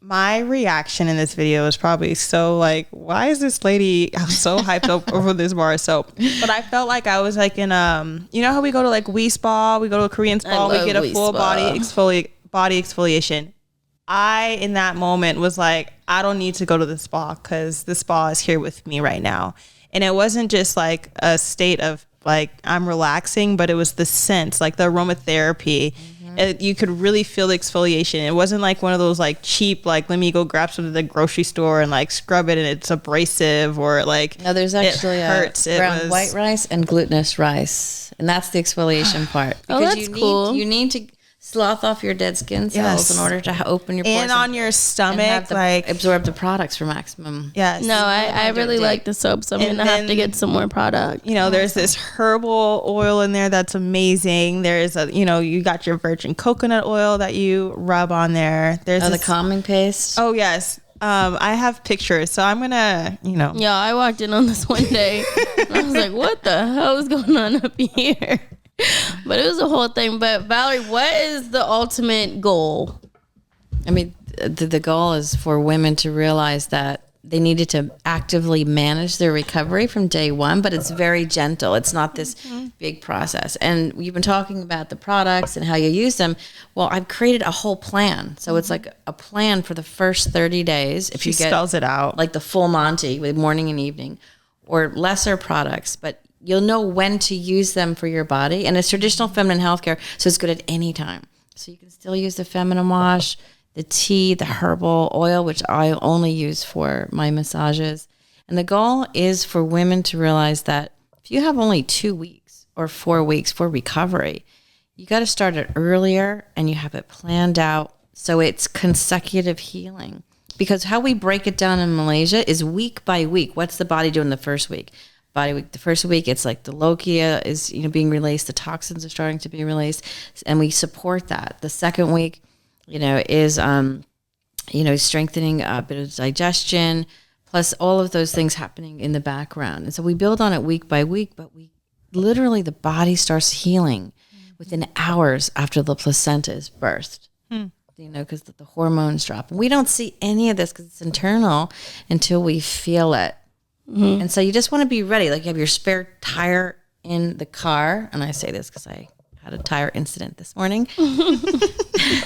My reaction in this video is probably so why is this lady so hyped up over this bar of soap? But I felt like I was in how we go to We Spa, we go to a Korean spa, we get a full body exfoliation. I, in that moment, was like, I don't need to go to the spa because the spa is here with me right now. And it wasn't just like a state of like, I'm relaxing, but it was the sense, like the aromatherapy. You could really feel the exfoliation. It wasn't like one of those like cheap, like, let me go grab some at the grocery store and like scrub it and it's abrasive or like, No, there's actually it hurts. brown white rice and glutinous rice. And that's the exfoliation part. Because that's cool. You need to slough off your dead skin cells in order to open your pores. And on your stomach, like absorb the products for maximum. Yes. No, I really like the soap, so I'm going to have to get some more product. You know, there's this herbal oil in there that's amazing. There's you got your virgin coconut oil that you rub on there. There's the calming paste. Oh, yes. I have pictures, so I'm gonna, Yeah, I walked in on this one day. And I was like, what the hell is going on up here? But it was a whole thing. But Valerie, what is the ultimate goal? I mean, the goal is for women to realize that they needed to actively manage their recovery from day one, but it's very gentle. It's not this big process. And we've been talking about the products and how you use them. Well, I've created a whole plan. So it's like a plan for the first 30 days. If she you get spells it out, like the full Monty with morning and evening, or lesser products, but you'll know when to use them for your body. And it's traditional feminine healthcare, so it's good at any time. So you can still use the feminine wash, the tea, the herbal oil, which I only use for my massages. And the goal is for women to realize that if you have only 2 weeks or 4 weeks for recovery, you got to start it earlier and you have it planned out so it's consecutive healing. Because how we break it down in Malaysia is week by week. What's the body doing the first week? Body week. The first week, it's like the lochia is being released, the toxins are starting to be released, and we support that. The second week, is strengthening a bit of digestion, plus all of those things happening in the background. And so we build on it week by week, but we literally the body starts healing within hours after the placenta is birthed. Because the hormones drop. And we don't see any of this because it's internal until we feel it. And so you just want to be ready. Like you have your spare tire in the car. And I say this because I had a tire incident this morning.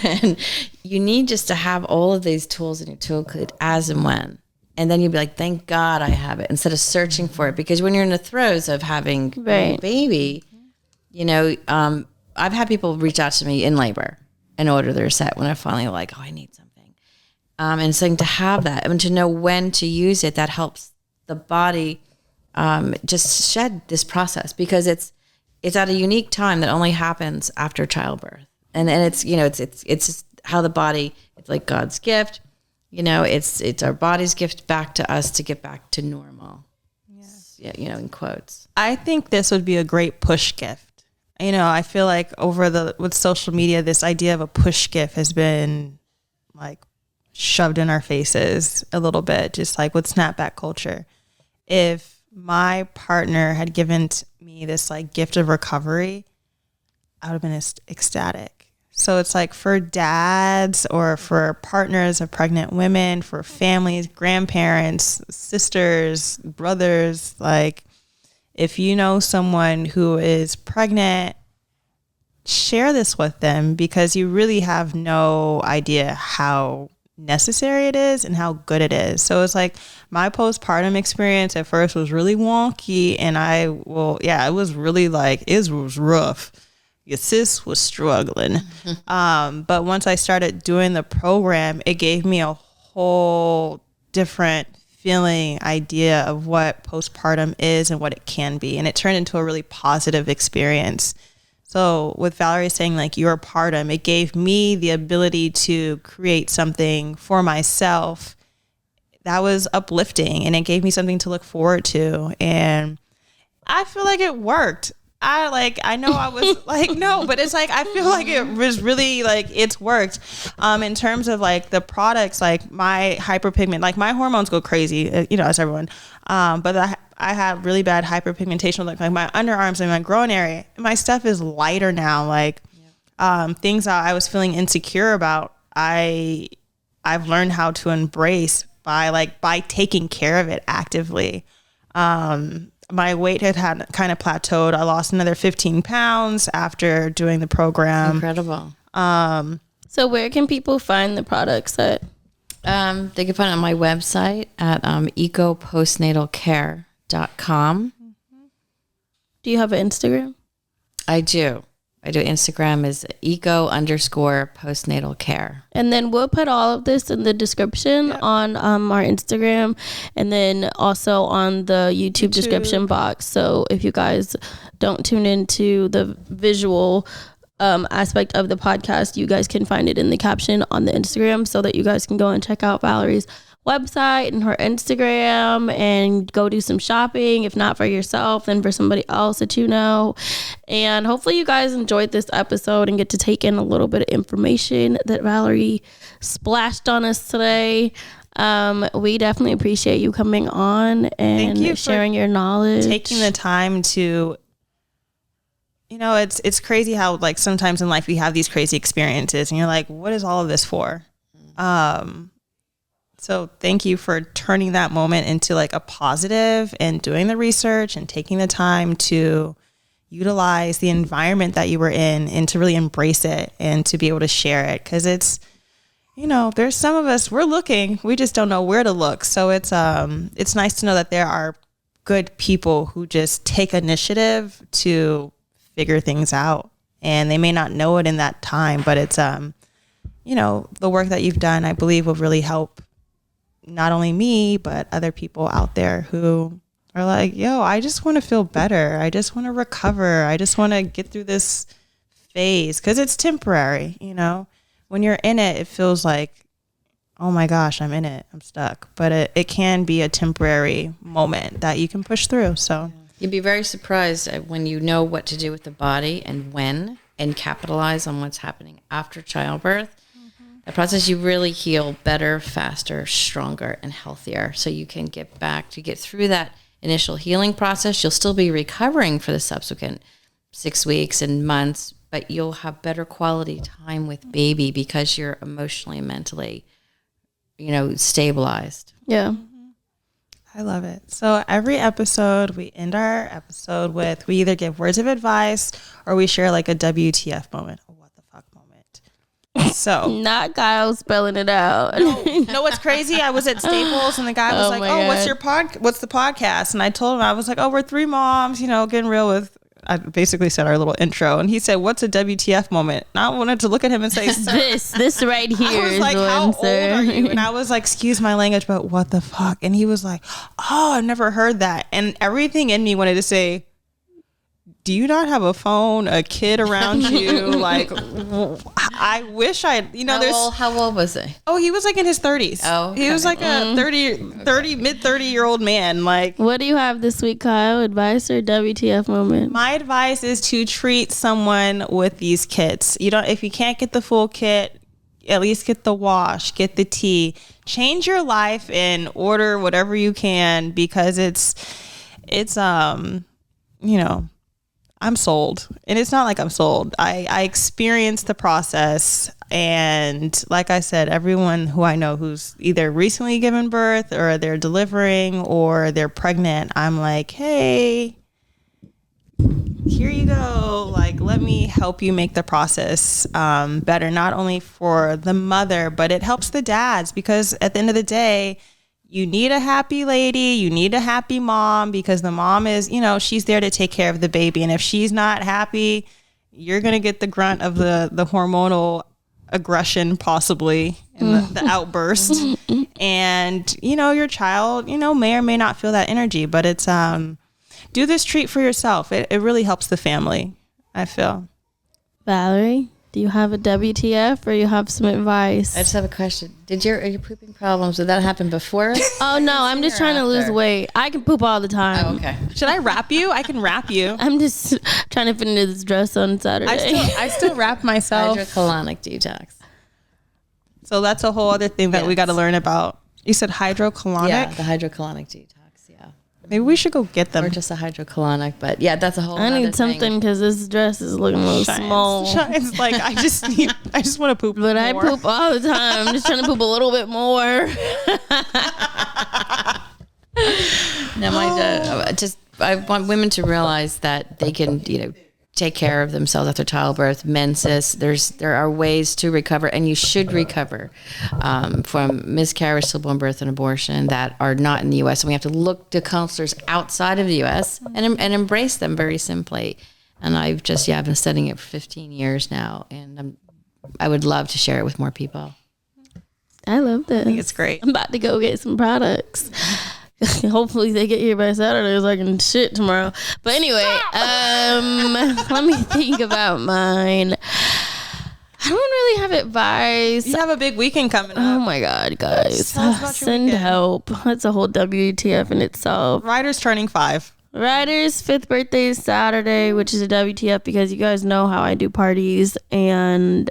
And you need just to have all of these tools in your toolkit as and when. And then you'll be like, thank God I have it, instead of searching for it. Because when you're in the throes of having a baby, I've had people reach out to me in labor and order their set when I finally like, I need something. And so to have that and to know when to use it, that helps the body just shed this process, because it's at a unique time that only happens after childbirth. And it's just how the body, it's like God's gift, it's our body's gift back to us to get back to normal. Yeah, in quotes. I think this would be a great push gift. I feel like with social media, this idea of a push gift has been like shoved in our faces a little bit, just like with snapback culture. If my partner had given me this like gift of recovery, I would have been ecstatic. So it's like for dads or for partners of pregnant women, for families, grandparents, sisters, brothers, like if you know someone who is pregnant, share this with them, because you really have no idea how necessary it is and how good it is. So it's like my postpartum experience at first was really wonky, and it was really like, it was rough. Your sis was struggling. But once I started doing the program, it gave me a whole different feeling, idea of what postpartum is and what it can be. And it turned into a really positive experience. So with Valerie saying like your partum, it gave me the ability to create something for myself that was uplifting, and it gave me something to look forward to. And I feel like it worked. I know I was like, no, but it's like, I feel like it was really like, it's worked. In terms of like the products, like my hyperpigment, like my hormones go crazy, as everyone. But I have really bad hyperpigmentation, like my underarms and my groin area. My stuff is lighter now. Like, things that I was feeling insecure about, I've learned how to embrace by taking care of it actively. My weight had kind of plateaued. I lost another 15 pounds after doing the program. Incredible. So where can people find the products at? They can find it on my website at Eco-Postnatal Care.com. Do you have an Instagram? I do. Instagram is eco_postnatal care. And then we'll put all of this in the description on our Instagram, and then also on the YouTube description box. So if you guys don't tune into the visual aspect of the podcast, you guys can find it in the caption on the Instagram, so that you guys can go and check out Valerie's website and her Instagram and go do some shopping, if not for yourself, then for somebody else that you know. And hopefully you guys enjoyed this episode and get to take in a little bit of information that Valerie splashed on us today. We definitely appreciate you coming on and sharing your knowledge, taking the time to, it's crazy how like sometimes in life we have these crazy experiences and you're like, what is all of this for? So thank you for turning that moment into like a positive and doing the research and taking the time to utilize the environment that you were in and to really embrace it and to be able to share it. Cause it's, there's some of us, we're looking, we just don't know where to look. So it's nice to know that there are good people who just take initiative to figure things out, and they may not know it in that time, but it's, the work that you've done, I believe will really help not only me, but other people out there who are like, I just want to feel better. I just want to recover. I just want to get through this phase, because it's temporary. When you're in it, it feels like, oh my gosh, I'm in it. I'm stuck. But it can be a temporary moment that you can push through. So you'd be very surprised when you know what to do with the body and when, and capitalize on what's happening after childbirth. The process, you really heal better, faster, stronger, and healthier. So you can get through that initial healing process. You'll still be recovering for the subsequent 6 weeks and months, but you'll have better quality time with baby because you're emotionally and mentally, stabilized. Yeah. I love it. So every episode, we end our episode with, we either give words of advice or we share like a WTF moment. So not Kyle spelling it out. No, what's crazy? I was at Staples and the guy was like, what's the podcast? And I told him, I was like, we're three moms, getting real with, I basically said our little intro. And he said, what's a WTF moment? And I wanted to look at him and say, this right here. I was like, how old are you? And I was like, excuse my language, but what the fuck? And he was like, I've never heard that. And everything in me wanted to say, do you not have a phone, a kid around you? Like, I wish I, How old was he? Oh, he was like in his 30s. Oh, okay. He was like a mid 30 year old man. Like, what do you have this week, Kyle? Advice or WTF moment? My advice is to treat someone with these kits. If you can't get the full kit, at least get the wash, get the tea, change your life and order whatever you can, because it's I'm sold. And it's not like I'm sold. I experienced the process. And like I said, everyone who I know who's either recently given birth or they're delivering or they're pregnant, I'm like, hey, here you go. Like, let me help you make the process better, not only for the mother, but it helps the dads, because at the end of the day, you need a happy lady, you need a happy mom, because the mom is, she's there to take care of the baby. And if she's not happy, you're going to get the grunt of the hormonal aggression, possibly, and the outburst. And, your child, may or may not feel that energy, but it's, do this treat for yourself. It really helps the family, I feel. Valerie, do you have a WTF or you have some advice? I just have a question. Are your pooping problems, did that happen before? Oh, no, I'm just trying to lose weight. I can poop all the time. Oh, okay. Should I wrap you? I can wrap you. I'm just trying to fit into this dress on Saturday. I still wrap myself. Hydrocolonic detox. So that's a whole other thing that we got to learn about. You said hydrocolonic? Yeah, the hydrocolonic detox, yeah. Maybe we should go get them. Or just a hydrocolonic, but yeah, that's a whole I need something because this dress is looking a little small. It's like, I just want to poop But more. I poop all the time. I'm just trying to poop a little bit more. No, I want women to realize that they can, take care of themselves after childbirth, menses. There are ways to recover, and you should recover from miscarriage, stillborn birth, and abortion that are not in the U.S. And we have to look to counselors outside of the U.S. and embrace them very simply. And I've been studying it for 15 years now, and I would love to share it with more people. I love this. I think it's great. I'm about to go get some products. Hopefully they get here by Saturday so I can shit tomorrow. But anyway, let me think about mine. I don't really have advice. You have a big weekend coming up. Oh my God, guys. Tell us about your Send weekend. help. That's a whole WTF in itself. Ryder's turning 5. Ryder's 5th birthday is Saturday, which is a WTF because you guys know how I do parties, and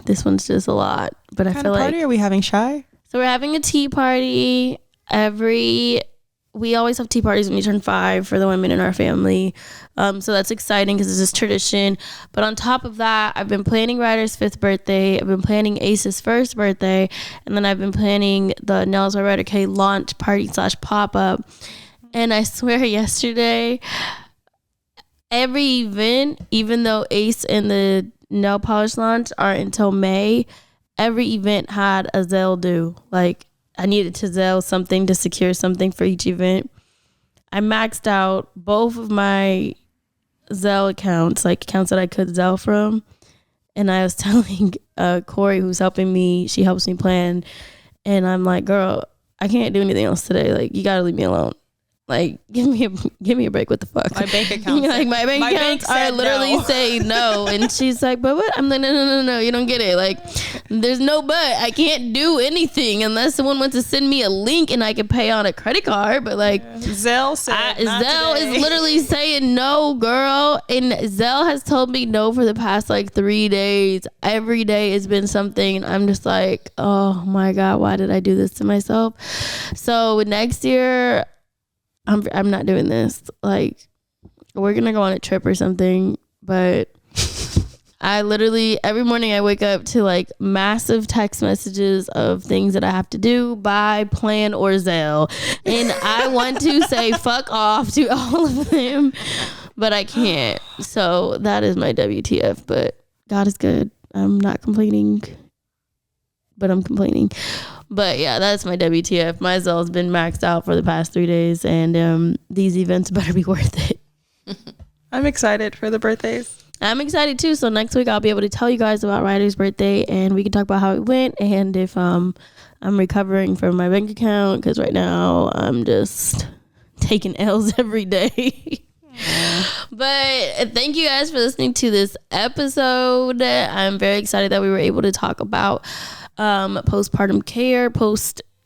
this one's just a lot. But I feel What party are we having, Shy? So we're having a tea party. We always have tea parties when we turn 5 for the women in our family. So that's exciting because it's just tradition. But on top of that, I've been planning Ryder's 5th birthday. I've been planning Ace's 1st birthday. And then I've been planning the Nails by Ryder K launch party / pop-up. And I swear yesterday, every event, even though Ace and the nail polish launch are until May, every event had a Zelle due. Like, I needed to Zelle something to secure something for each event. I maxed out both of my Zelle accounts, like accounts that I could Zelle from. And I was telling Corey, who's helping me, she helps me plan. And I'm like, girl, I can't do anything else today. Like, you got to leave me alone. Like, give me a break. What the fuck? My bank account. Like, my bank accounts are literally saying no. And she's like, but what? I'm like, no. You don't get it. Like, there's no but. I can't do anything unless someone wants to send me a link and I can pay on a credit card. But like, Zelle said Zelle is literally saying no, girl. And Zelle has told me no for the past like 3 days. Every day has been something. I'm just like, oh my God, why did I do this to myself? So next year, I'm not doing this. Like, we're gonna go on a trip or something, but I literally every morning I wake up to like massive text messages of things that I have to do, buy, plan, or Zelle, and I want to say fuck off to all of them, but I can't. So that is my WTF. But God is good. I'm not complaining, but I'm complaining. But yeah, that's my WTF. My Zelle's been maxed out for the past 3 days, and these events better be worth it. I'm excited for the birthdays. I'm excited too. So next week I'll be able to tell you guys about Ryder's birthday, and we can talk about how it went and if I'm recovering from my bank account, because right now I'm just taking L's every day. But thank you guys for listening to this episode. I'm very excited that we were able to talk about postpartum care,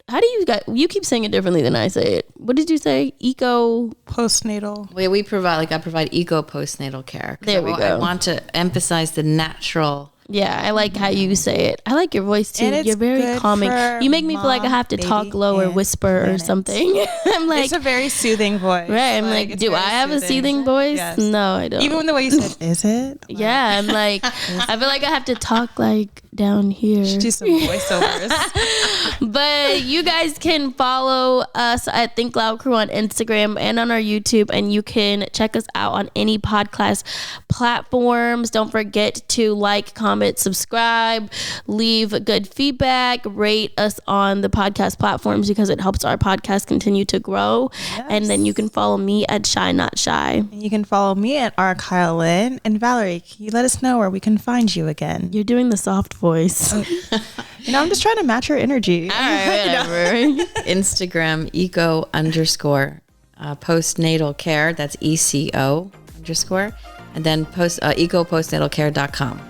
how do you keep saying it differently than I say it? What did you say? Postnatal. I provide Eco-Postnatal Care. There we go. I want to emphasize the natural. Yeah, I like how you say it. I like your voice too. You're very calming. You make me feel like I have to talk low or whisper or something. I'm like, it's a very soothing voice. Right. I'm like, do I have a soothing voice? Yes. No, I don't. Even the way you said, is it? Like, yeah, I'm like, I feel like I have to talk like down here. do some voiceovers. But you guys can follow us at Think Loud Crew on Instagram and on our YouTube, and you can check us out on any podcast platforms. Don't forget to like, comment, subscribe, leave good feedback, rate us on the podcast platforms because it helps our podcast continue to grow. Yes. And then you can follow me at Shy Not Shy. And you can follow me at Kyle Lynn. And Valerie, can you let us know where we can find you again? You're doing the soft voice. I'm just trying to match your energy. All right, whatever. Instagram Eco_postnatal care. That's ECO_. And then Eco-Postnatalcare.com.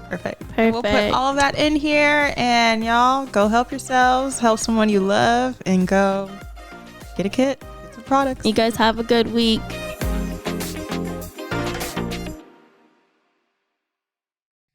Perfect. We'll put all of that in here, and y'all go help yourselves, help someone you love, and go get a kit, get some products. You guys have a good week.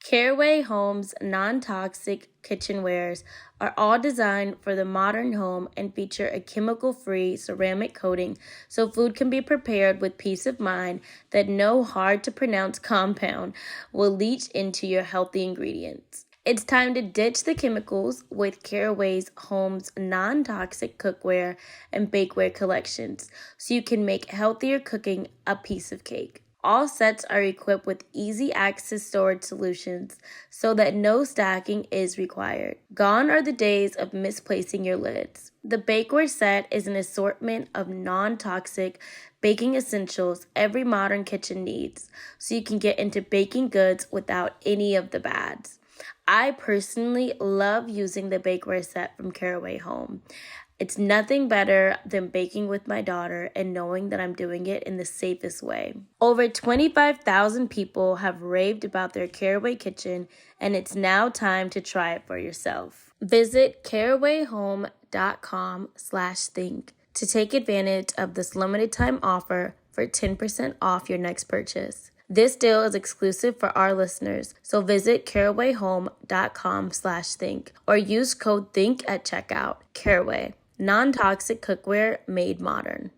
Caraway Home's non-toxic kitchenwares are all designed for the modern home and feature a chemical-free ceramic coating so food can be prepared with peace of mind that no hard-to-pronounce compound will leach into your healthy ingredients. It's time to ditch the chemicals with Caraway's Home's non-toxic cookware and bakeware collections so you can make healthier cooking a piece of cake. All sets are equipped with easy access storage solutions so that no stacking is required. Gone are the days of misplacing your lids. The bakeware set is an assortment of non-toxic baking essentials every modern kitchen needs, so you can get into baking goods without any of the bads. I personally love using the bakeware set from Caraway Home. It's nothing better than baking with my daughter and knowing that I'm doing it in the safest way. Over 25,000 people have raved about their Caraway kitchen, and it's now time to try it for yourself. Visit carawayhome.com/think to take advantage of this limited time offer for 10% off your next purchase. This deal is exclusive for our listeners, so visit carawayhome.com/think or use code THINK at checkout. Caraway, non-toxic cookware made modern.